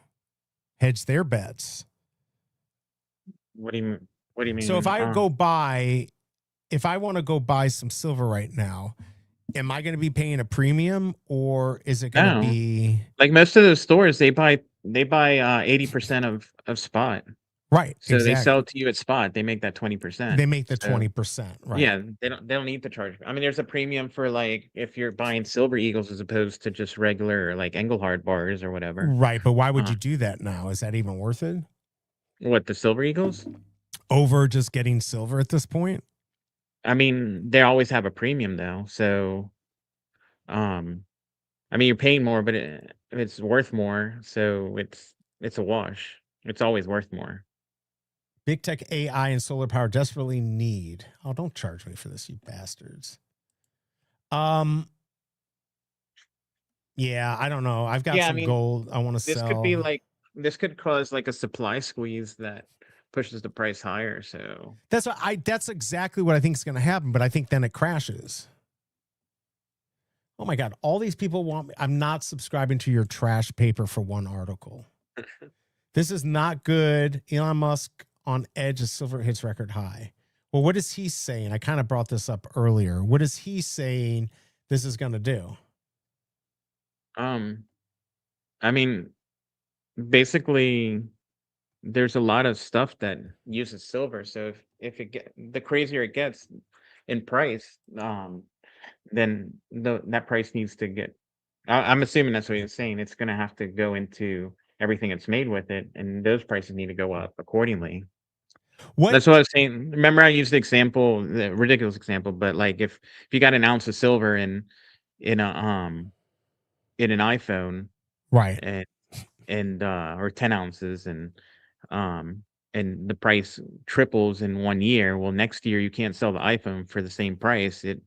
Hedge their bets. What do you mean? So if I want to go buy some silver right now, am I going to be paying a premium, or is it going to be like most of those stores? They buy 80% of spot. Right. So exactly. they sell to you at spot. They make that 20%. They make the 20%. Right. Yeah, they don't need to charge. I mean, there's a premium for like if you're buying Silver Eagles as opposed to just regular like Engelhard bars or whatever. Right, but why would you do that now? Is that even worth it? What, the Silver Eagles? Over just getting silver at this point? I mean, they always have a premium though. So I mean, you're paying more, but it's worth more, so it's a wash. It's always worth more. Big tech AI and solar power desperately need. Oh, don't charge me for this, you bastards. Yeah, I don't know. I've got some gold I want to sell. This could cause like a supply squeeze that pushes the price higher. So that's exactly what I think is going to happen, but I think then it crashes. Oh my God, all these people want me. I'm not subscribing to your trash paper for one article. This is not good. Elon Musk on edge as silver hits record high. Well, what is he saying? I kind of brought this up earlier. What is he saying this is going to do? I mean, basically, there's a lot of stuff that uses silver. So if the crazier it gets in price, then that price needs to get. I'm assuming that's what he's saying. It's going to have to go into everything it's made with it, and those prices need to go up accordingly. That's what I was saying. Remember, I used the example, the ridiculous example, but like if you got an ounce of silver in an iPhone, right, and or 10 ounces, and the price triples in 1 year, well, next year you can't sell the iPhone for the same price. It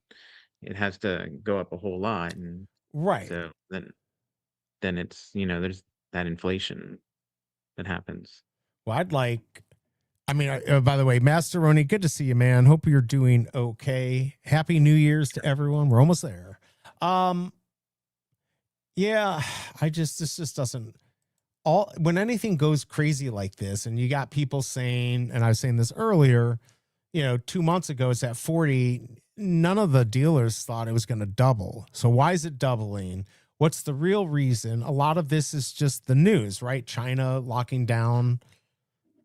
has to go up a whole lot, and right. So then it's there's that inflation that happens. Well, by the way, Masteroni, good to see you, man. Hope you're doing okay. Happy New Year's to everyone. We're almost there. Yeah, this just doesn't when anything goes crazy like this, and you got people saying, and I was saying this earlier, 2 months ago, it's at 40. None of the dealers thought it was going to double. So why is it doubling? What's the real reason? A lot of this is just the news, right? China locking down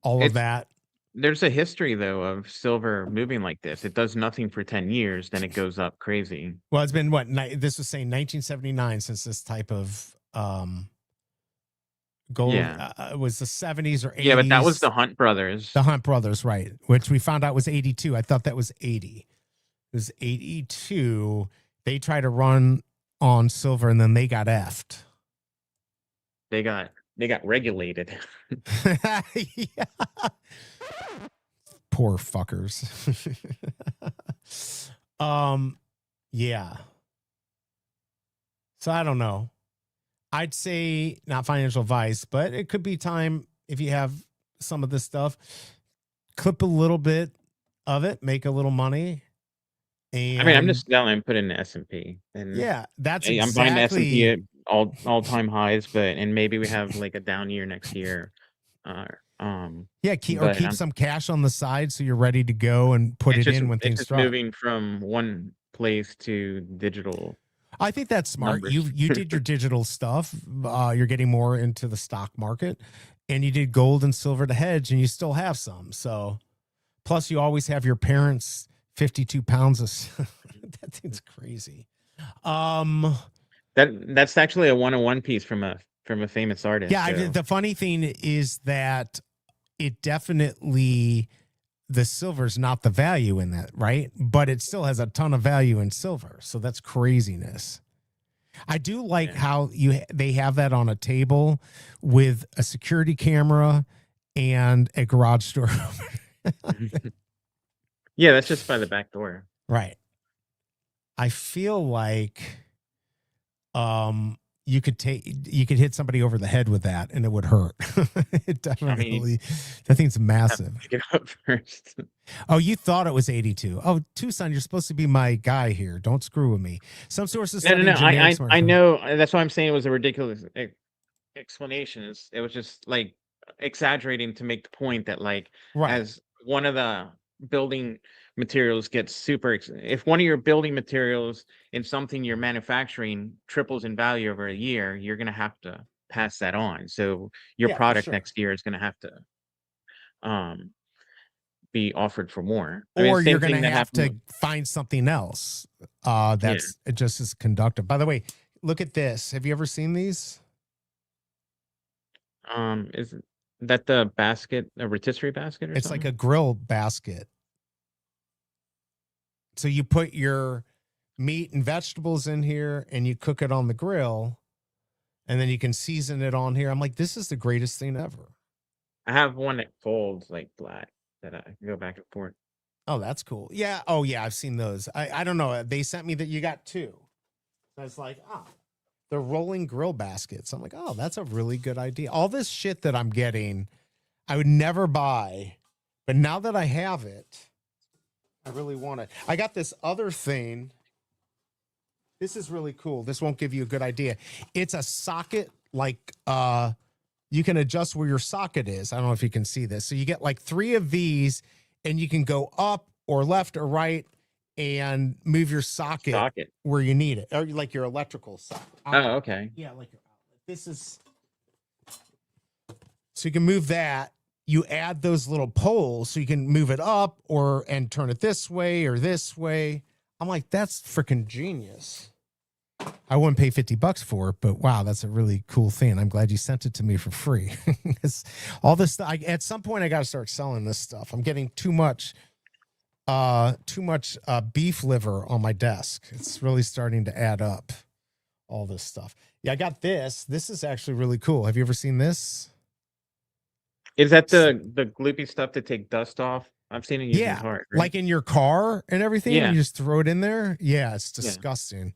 all of that. There's a history, though, of silver moving like this. It does nothing for 10 years, then it goes up crazy. Well, it's been this was saying 1979 since this type of gold was the 70s or 80s. Yeah, but that was the Hunt brothers. The Hunt brothers, right? Which we found out was 82. I thought that was 80. It was 82. They tried to run on silver, and then they got effed. They got regulated. Yeah. Poor fuckers. Yeah. So I don't know. I'd say not financial advice, but it could be time if you have some of this stuff, clip a little bit of it, make a little money. And I mean, I'm just going and put in the S&P. And yeah, that's I'm buying the S&P at all-time highs, and maybe we have like a down year next year. Keep some cash on the side so you're ready to go and put it in when things drop. Moving from one place to digital. I think that's smart. Numbers. You did your digital stuff. You're getting more into the stock market, and you did gold and silver to hedge, and you still have some. So, plus you always have your parents' 52 pounds of. That thing's crazy. That's actually a 101 piece from a famous artist. Yeah, so. the funny thing is that it definitely the silver's not the value in that, right? But it still has a ton of value in silver. So that's craziness. I do like how they have that on a table with a security camera and a garage door. Yeah, that's just by the back door. Right. I feel like you could hit somebody over the head with that and it would hurt. It definitely, that thing's massive. Pick it up first. Oh, you thought it was 82. Oh, Tucson, you're supposed to be my guy here. Don't screw with me. Some sources. No. I know. That's why I'm saying it was a ridiculous explanation. It was just like exaggerating to make the point that like as one of the building materials gets super if one of your building materials in something you're manufacturing triples in value over a year, you're going to have to pass that on. So your product next year is going to have to be offered for more, or you're going to have to find something else that's just as conductive. By the way, look at this. Have you ever seen these? Is that the basket, a rotisserie basket, or it's something? like a grill basket. So you put your meat and vegetables in here and you cook it on the grill and then you can season it on here. I'm like, this is the greatest thing ever. I have one that folds like black that I can go back and forth. Oh, that's cool. Yeah. Oh, yeah. I've seen those. I don't know. They sent me that you got two. I was like, oh, they're rolling grill baskets. I'm like, oh, that's a really good idea. All this shit that I'm getting, I would never buy. But now that I have it, I really want it. I got this other thing. This is really cool. This won't give you a good idea. It's a socket, like you can adjust where your socket is. I don't know if you can see this. So you get like 3 of these and you can go up or left or right and move your socket where you need it. Or like your electrical socket. Oh, okay. Yeah, like your outlet. This is so you can move that. You add those little poles so you can move it up and turn it this way or this way. I'm like, that's freaking genius. I wouldn't pay $50 for it, but wow, that's a really cool thing. I'm glad you sent it to me for free. All this stuff. At some point, I got to start selling this stuff. I'm getting too much beef liver on my desk. It's really starting to add up. All this stuff. Yeah, I got this. This is actually really cool. Have you ever seen this? Is that the gloopy stuff to take dust off? I've seen it used in car, right? Like in your car and everything. Yeah. You just throw it in there. Yeah, it's disgusting.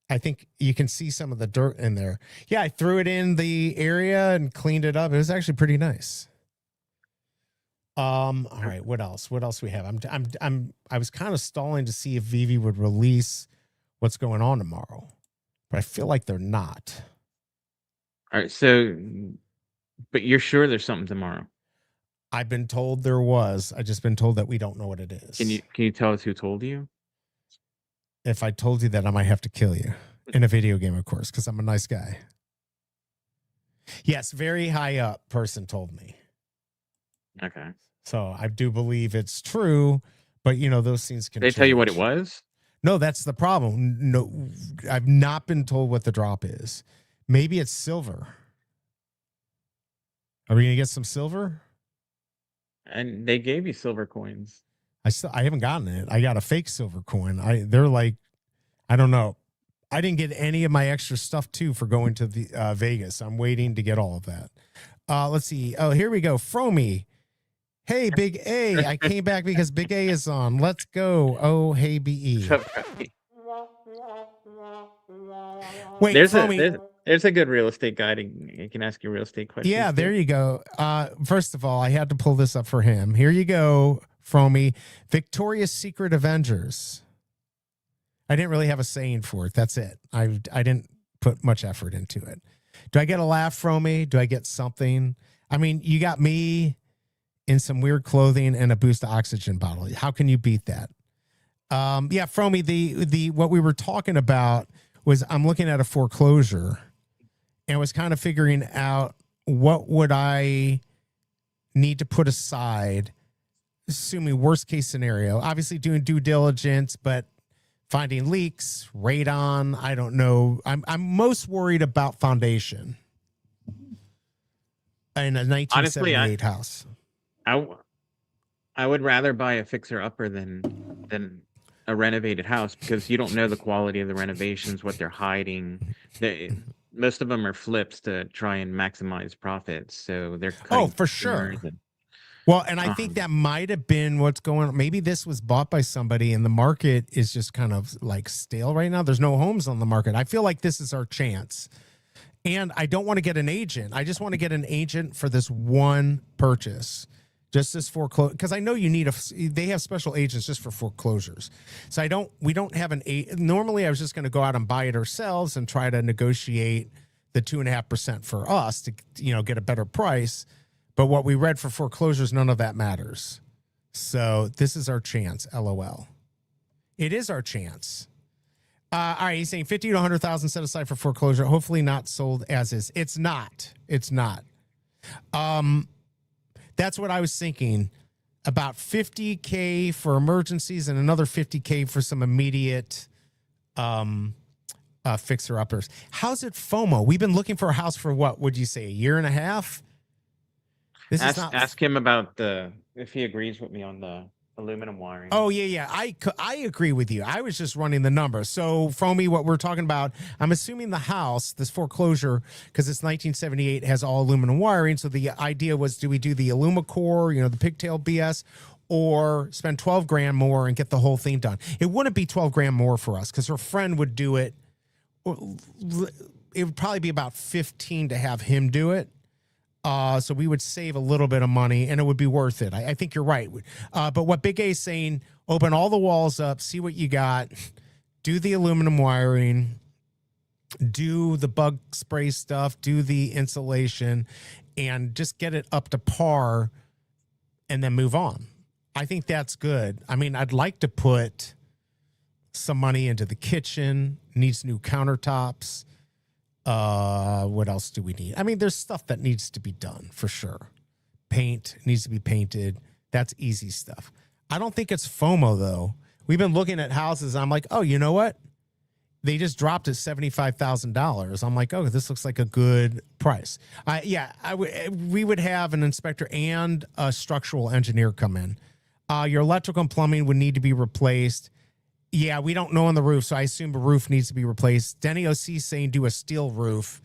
I think you can see some of the dirt in there. Yeah, I threw it in the area and cleaned it up. It was actually pretty nice. All right, what else? What else we have? I was kind of stalling to see if Veve would release what's going on tomorrow, but I feel like they're not. All right, so. But you're sure there's something tomorrow? I've been told there was. I just been told that we don't know what it is. Can you tell us who told you? If I told you that, I might have to kill you in a video game, of course, because I'm a nice guy. Yes, very high up person told me. Okay. So I do believe it's true, but those things can. They tell you what it was? No, that's the problem. No, I've not been told what the drop is. Maybe it's silver. Are we gonna get some silver? And they gave you silver coins. I haven't gotten it. I got a fake silver coin. They're like, I don't know. I didn't get any of my extra stuff too for going to the Vegas. I'm waiting to get all of that. Let's see. Oh, here we go. Fromy. Hey, Big A. I came back because Big A is on. Let's go. Oh, hey, BE. Wait, there's a good real estate guide. You can ask your real estate questions. Yeah, there you go. First of all, I had to pull this up for him. Here you go, Fromy. Victoria's Secret Avengers. I didn't really have a saying for it. That's it. I didn't put much effort into it. Do I get a laugh, Fromy? Do I get something? I mean, you got me in some weird clothing and a boost oxygen bottle. How can you beat that? Yeah, Fromy, the what we were talking about was I'm looking at a foreclosure and was kind of figuring out what would I need to put aside, assuming worst case scenario, obviously doing due diligence, but finding leaks, radon, I don't know. I'm most worried about foundation in a 1978 Honestly, house. I would rather buy a fixer upper than a renovated house, because you don't know the quality of the renovations, what they're hiding. Most of them are flips to try and maximize profits, so they're cutting For sure. corners and, Well, and I think that might have been what's going on. Maybe this was bought by somebody and the market is just kind of like stale right now. There's no homes on the market. I feel like this is our chance. And I don't want to get an agent. I just want to get an agent for this one purchase. Just this foreclosure, because I know you need they have special agents just for foreclosures. So we don't have normally I was just going to go out and buy it ourselves and try to negotiate the 2.5% for us to, get a better price. But what we read for foreclosures, none of that matters. So this is our chance, LOL. It is our chance. All right, he's saying 50 to 100,000 set aside for foreclosure. Hopefully not sold as is. It's not. That's what I was thinking. About 50K for emergencies and another 50K for some immediate fixer-uppers. How's it FOMO? We've been looking for a house for what would you say, a year and a half? ask him about if he agrees with me on the aluminum wiring. Oh, yeah. I agree with you. I was just running the numbers. So, Foamy, what we're talking about, I'm assuming the house, this foreclosure, because it's 1978, has all aluminum wiring. So the idea was, do we do the Alumacore, the pigtail BS, or spend 12 grand more and get the whole thing done? It wouldn't be 12 grand more for us because her friend would do it. It would probably be about 15 to have him do it. So we would save a little bit of money and it would be worth it. I think you're right. But what Big A is saying, open all the walls up, see what you got, do the aluminum wiring, do the bug spray stuff, do the insulation, and just get it up to par and then move on. I think that's good. I mean, I'd like to put some money into the kitchen, needs new countertops. What else do we need? I mean, there's stuff that needs to be done for sure. Paint needs to be painted. That's easy stuff. I don't think it's FOMO though. We've been looking at houses. I'm like, oh, you know what? They just dropped it $75,000. I'm like, oh, this looks like a good price. We would have an inspector and a structural engineer come in. Your electrical and plumbing would need to be replaced. Yeah, we don't know on the roof, so I assume the roof needs to be replaced. Denny OC saying do a steel roof.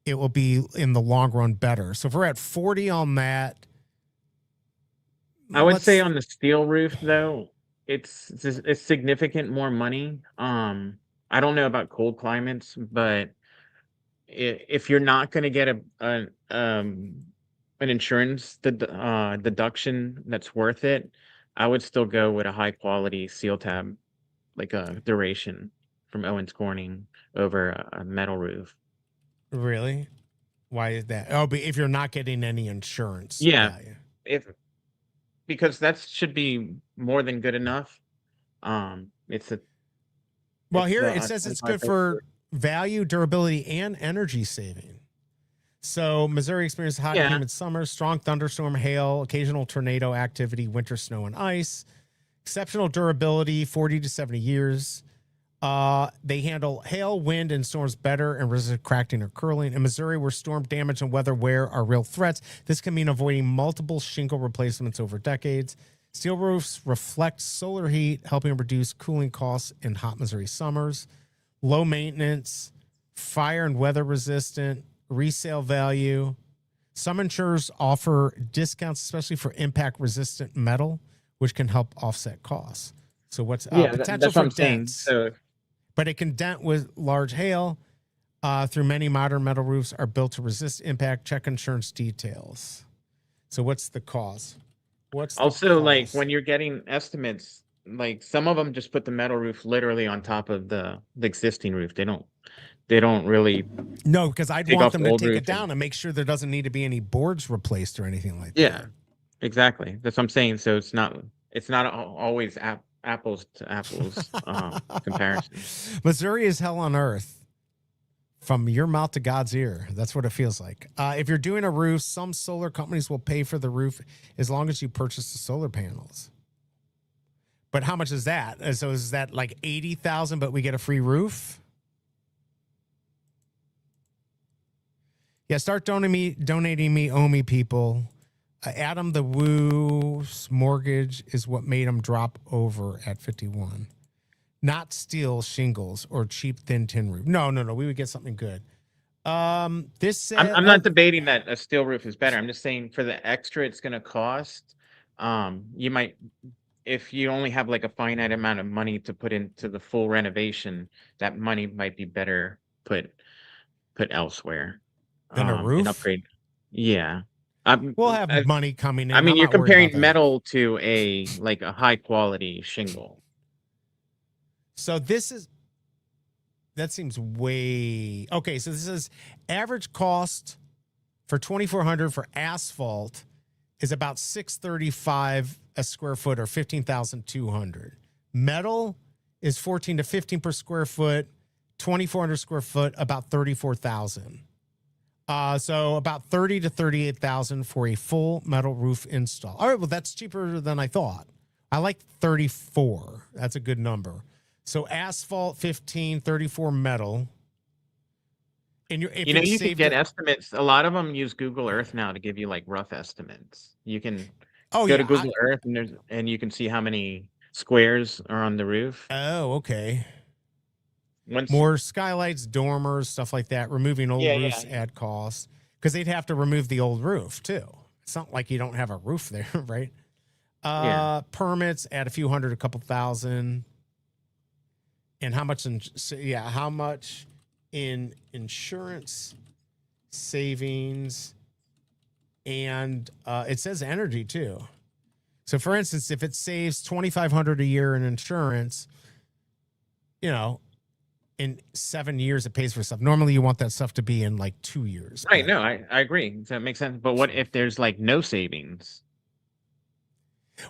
It will be in the long run better. So if we're at 40 on that. I would say on the steel roof, though, it's significant more money. I don't know about cold climates, but if you're not going to get an insurance deduction that's worth it, I would still go with a high quality seal tab, like a Duration from Owens Corning over a metal roof. Really? Why is that? Oh, but if you're not getting any insurance. Yeah. Because that should be more than good enough. It says it's good for value, durability, and energy saving. So Missouri experienced hot and humid summers, strong thunderstorm, hail, occasional tornado activity, winter snow and ice. Exceptional durability, 40 to 70 years. They handle hail, wind, and storms better and resist cracking or curling. In Missouri, where storm damage and weather wear are real threats, this can mean avoiding multiple shingle replacements over decades. Steel roofs reflect solar heat, helping reduce cooling costs in hot Missouri summers. Low maintenance, fire and weather resistant, resale value. Some insurers offer discounts, especially for impact resistant metal, which can help offset costs. So what's potential that's for what I'm saying. So, but it can dent with large hail. Through many modern metal roofs are built to resist impact. Check insurance details. So what's the cause? Like when you're getting estimates, like some of them just put the metal roof literally on top of the existing roof. They don't really. No, because I'd want them to take it down and make sure there doesn't need to be any boards replaced or anything like that. Yeah, exactly. That's what I'm saying. So it's not always apples to apples comparison. Missouri is hell on earth. From your mouth to God's ear. That's what it feels like. If you're doing a roof, some solar companies will pay for the roof as long as you purchase the solar panels. But how much is that? So is that like $80,000, but we get a free roof? Yeah, start donating me, owe me, people. Adam the Woo's mortgage is what made him drop over at 51. Not steel shingles or cheap thin tin roof. No. We would get something good. This said, I'm not debating that a steel roof is better. I'm just saying for the extra it's going to cost, you might, if you only have like a finite amount of money to put into the full renovation, that money might be better put elsewhere. Than a roof? An upgrade. Yeah. We'll have money coming in. I mean, I'm you're not worried about comparing that. metal to a high quality shingle. So that seems way okay. So this is average cost for 2,400 for asphalt is about $635 a square foot or 15,200. Metal is 14 to 15 per square foot, 2,400 square foot, about 34,000. So about 30 to 38,000 for a full metal roof install. All right, well that's cheaper than I thought. I like 34. That's a good number. So asphalt 15, 34 metal. And you can get estimates. A lot of them use Google Earth now to give you like rough estimates. You can go to Google Earth and you can see how many squares are on the roof. Oh, okay. More skylights, dormers, stuff like that. Removing old roofs add costs because they'd have to remove the old roof too. It's not like you don't have a roof there, right? Permits add a few hundred, a couple thousand. And how much in insurance savings, and it says energy too. So for instance, if it saves $2,500 a year in insurance, in 7 years it pays for stuff. Normally you want that stuff to be in like 2 years. Right. No, I agree. That makes sense. But what if there's like no savings?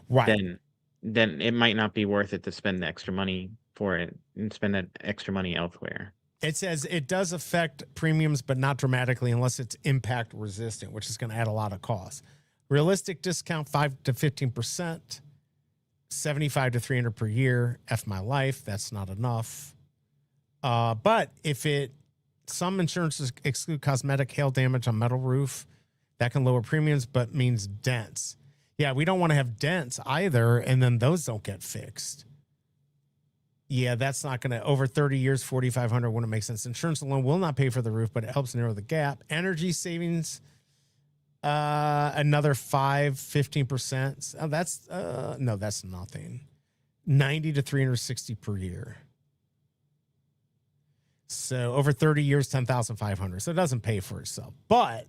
Right. Then it might not be worth it to spend the extra money for it and spend that extra money elsewhere. It says it does affect premiums, but not dramatically unless it's impact resistant, which is going to add a lot of costs. Realistic discount 5 to 15%, 75 to 300 per year. F my life, that's not enough. But if some insurances exclude cosmetic hail damage on metal roof, that can lower premiums, but means dents. Yeah, we don't want to have dents either, and then those don't get fixed. Yeah, that's not going to, over 30 years, 4,500 wouldn't make sense. Insurance alone will not pay for the roof, but it helps narrow the gap. Energy savings, another 15%. Oh, that's nothing. 90 to 360 per year. So over 30 years, 10,500. So it doesn't pay for itself. But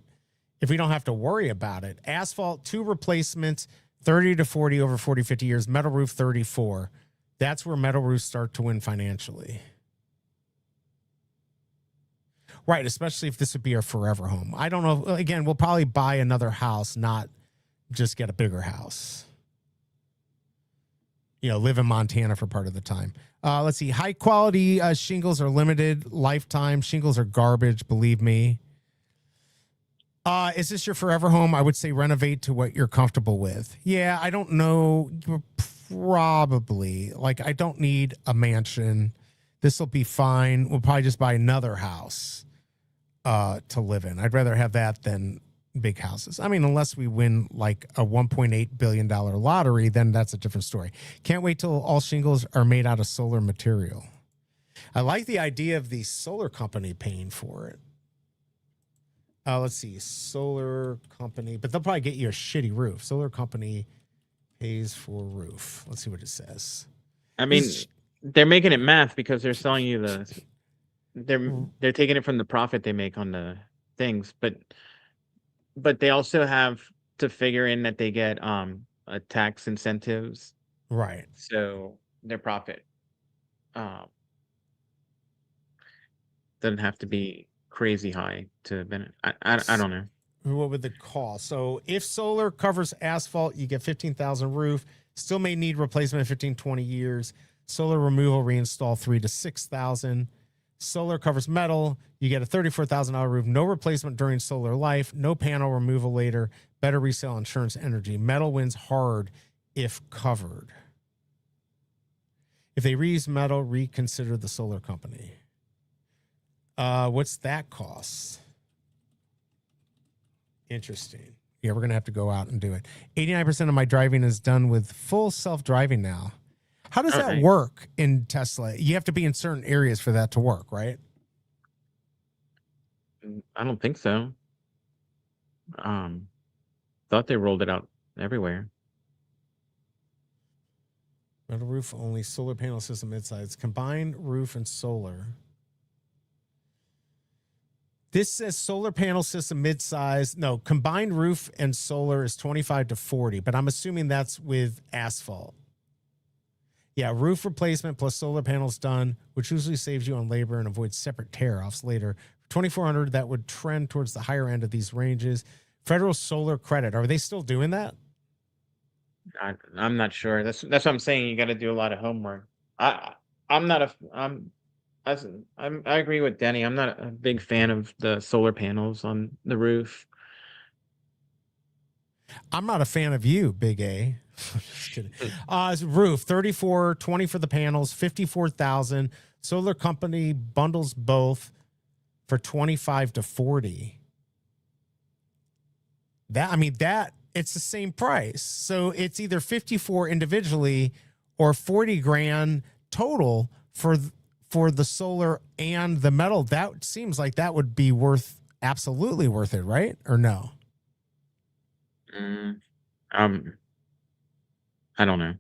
if we don't have to worry about it, asphalt, 2 replacements, 30 to 40 over 40, 50 years, metal roof, 34. That's where metal roofs start to win financially. Right, especially if this would be our forever home. I don't know. Again, we'll probably buy another house, not just get a bigger house. Live in Montana for part of the time. Let's see. High quality shingles are limited lifetime. Shingles are garbage, believe me. Is this your forever home? I would say renovate to what you're comfortable with. Yeah, I don't know. Probably. I don't need a mansion. This will be fine. We'll probably just buy another house to live in. I'd rather have that than big houses. I mean, unless we win like a $1.8 billion lottery, then that's a different story. Can't wait till all shingles are made out of solar material. I like the idea of the solar company paying for it. Let's see, solar company, but they'll probably get you a shitty roof. Solar company pays for roof. Let's see what it says. I mean, they're making it math because they're selling you they're taking it from the profit they make on the things, but they also have to figure in that they get tax incentives, right? So their profit doesn't have to be crazy high to benefit. I don't know. What would the cost? So if solar covers asphalt, you get 15,000 roof. Still may need replacement in 15, 20 years. Solar removal reinstall 3 to 6,000. Solar covers metal. You get a $34,000 roof, no replacement during solar life, no panel removal later, better resale insurance energy. Metal wins hard if covered. If they reuse metal, reconsider the solar company. What's that cost? Interesting. Yeah, we're going to have to go out and do it. 89% of my driving is done with full self-driving now. How does that work in Tesla? You have to be in certain areas for that to work, right? I don't think so. Thought they rolled it out everywhere. Metal roof only, solar panel system midsize, combined roof and solar. This says solar panel system midsize. No, combined roof and solar is 25 to 40, but I'm assuming that's with asphalt. Yeah, roof replacement plus solar panels done, which usually saves you on labor and avoids separate tear-offs later. 2,400, that would trend towards the higher end of these ranges. Federal solar credit, are they still doing that? I'm not sure. That's what I'm saying. You got to do a lot of homework. I agree with Denny. I'm not a big fan of the solar panels on the roof. I'm not a fan of you, Big A. Just kidding. Roof, $34.20 for the panels, $54,000. Solar company bundles both for 25 to 40. That it's the same price. So it's either 54 individually or 40 grand total for the solar and the metal. That seems like that would be absolutely worth it, right? Or no? I don't know.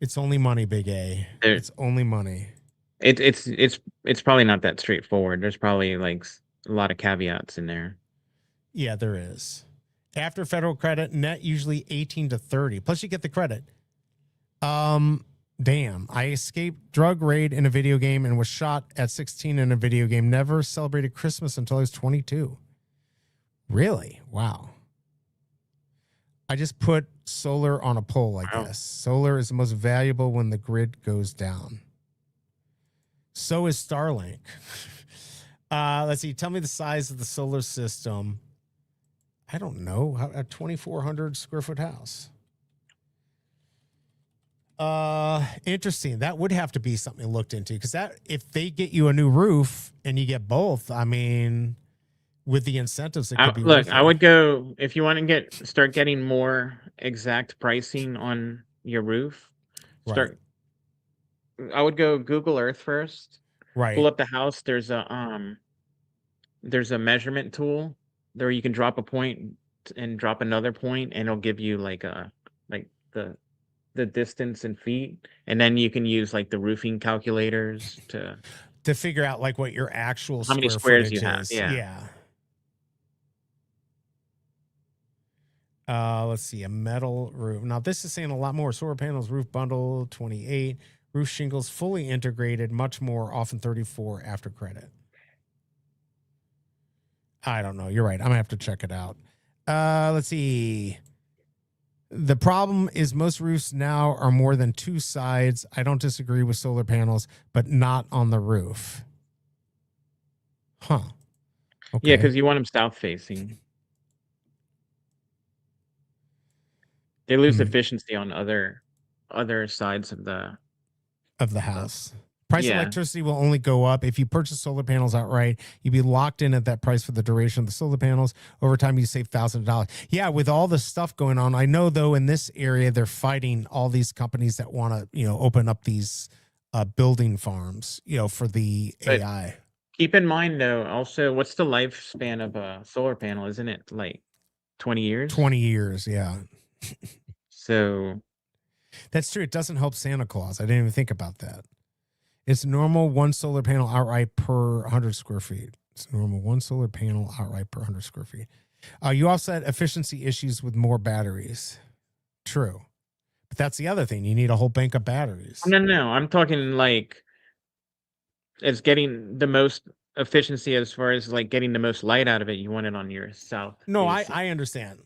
It's only money, Big A. It's only money. It's probably not that straightforward. There's probably like a lot of caveats in there. Yeah, there is. After federal credit, net usually 18 to 30. Plus you get the credit. Damn. I escaped drug raid in a video game and was shot at 16 in a video game. Never celebrated Christmas until I was 22. Really? Wow. I just put solar on a poll, I guess. Solar is the most valuable when the grid goes down. So is Starlink. Let's see. Tell me the size of the solar system. I don't know. A 2,400 square foot house. Interesting. That would have to be something looked into, because that, if they get you a new roof and you get both, I mean, with the incentives, it could be. Look, I would go, if you want to start getting more exact pricing on your roof. I would go Google Earth first. Right. Pull up the house. There's a measurement tool there. You can drop a point and drop another point, and it'll give you like the distance in feet, and then you can use like the roofing calculators to figure out like what your actual how many squares you have. Is. Yeah. Let's see, a metal roof. Now this is saying a lot more. Solar panels, roof bundle, 28. Roof shingles, fully integrated, much more, often 34 after credit. I don't know. You're right. I'm gonna have to check it out. Let's see. The problem is most roofs now are more than two sides. I don't disagree with solar panels, but not on the roof. Huh. Okay. Yeah, because you want them south facing. They lose efficiency on other sides of the house. Price of electricity will only go up if you purchase solar panels outright. You'd be locked in at that price for the duration of the solar panels. Over time, you save thousands of dollars. Yeah, with all the stuff going on, I know though in this area they're fighting all these companies that want to, open up these building farms, for the AI. Keep in mind though, also, what's the lifespan of a solar panel? Isn't it like 20 years? 20 years, yeah. So that's true. It doesn't help Santa Claus. I didn't even think about that. It's normal one solar panel outright per 100 square feet. It's normal one solar panel outright per 100 square feet. You offset efficiency issues with more batteries. True. But that's the other thing. You need a whole bank of batteries. No. I'm talking like it's getting the most efficiency as far as like getting the most light out of it. You want it on your south. No, I understand.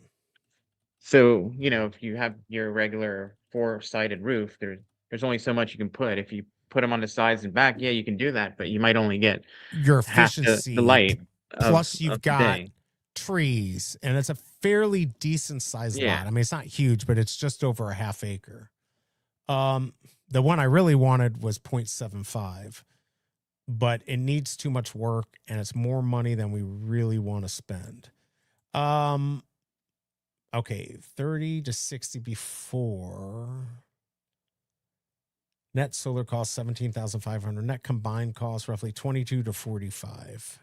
So, if you have your regular 4-sided roof, there's only so much you can put. If you put them on the sides and back, yeah, you can do that, but you might only get Your half efficiency. the light. Plus, you've of the got day. trees, and it's a fairly decent sized Yeah. lot. I mean, it's not huge, but it's just over a half acre. The one I really wanted was 0.75, but it needs too much work, and it's more money than we really want to spend. Okay, 30 to 60 before. Net solar cost 17,500. Net combined cost roughly 22 to 45.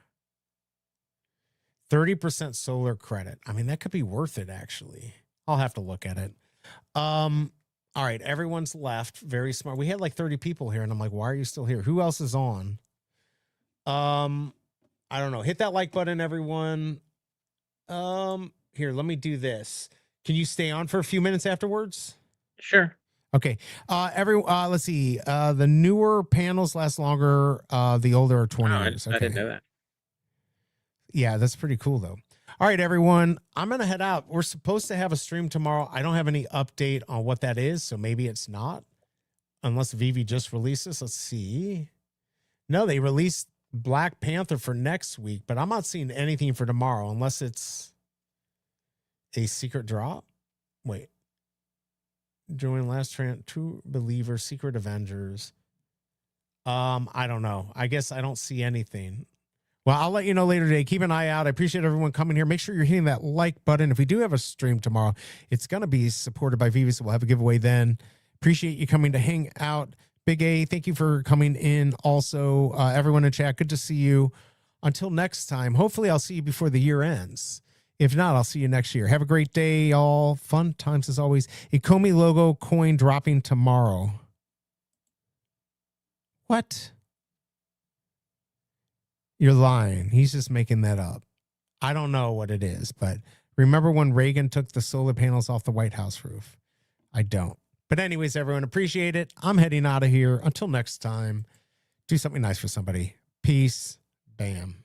30% solar credit. I mean, that could be worth it, actually. I'll have to look at it. All right, everyone's left. Very smart. We had like 30 people here, and I'm like, why are you still here? Who else is on? I don't know. Hit that like button, everyone. Here, let me do this. Can you stay on for a few minutes afterwards? Sure. Okay. Let's see. The newer panels last longer. The older are 20 years. Okay. I didn't know that. Yeah, that's pretty cool though. All right, everyone. I'm gonna head out. We're supposed to have a stream tomorrow. I don't have any update on what that is, so maybe it's not. Unless Veve just released this. Let's see. No, they released Black Panther for next week, but I'm not seeing anything for tomorrow unless it's a secret drop. Wait. Join True Believer, Secret Avengers. I don't know. I guess I don't see anything. Well, I'll let you know later today. Keep an eye out. I appreciate everyone coming here. Make sure you're hitting that like button. If we do have a stream tomorrow, it's going to be supported by Veve, so we'll have a giveaway then. Appreciate you coming to hang out. Big A, thank you for coming in. Also, everyone in chat, good to see you. Until next time, hopefully I'll see you before the year ends. If not, I'll see you next year. Have a great day, y'all. Fun times as always. Ecomi logo coin dropping tomorrow. What? You're lying. He's just making that up. I don't know what it is, but remember when Reagan took the solar panels off the White House roof? I don't. But anyways, everyone, appreciate it. I'm heading out of here. Until next time, do something nice for somebody. Peace. Bam.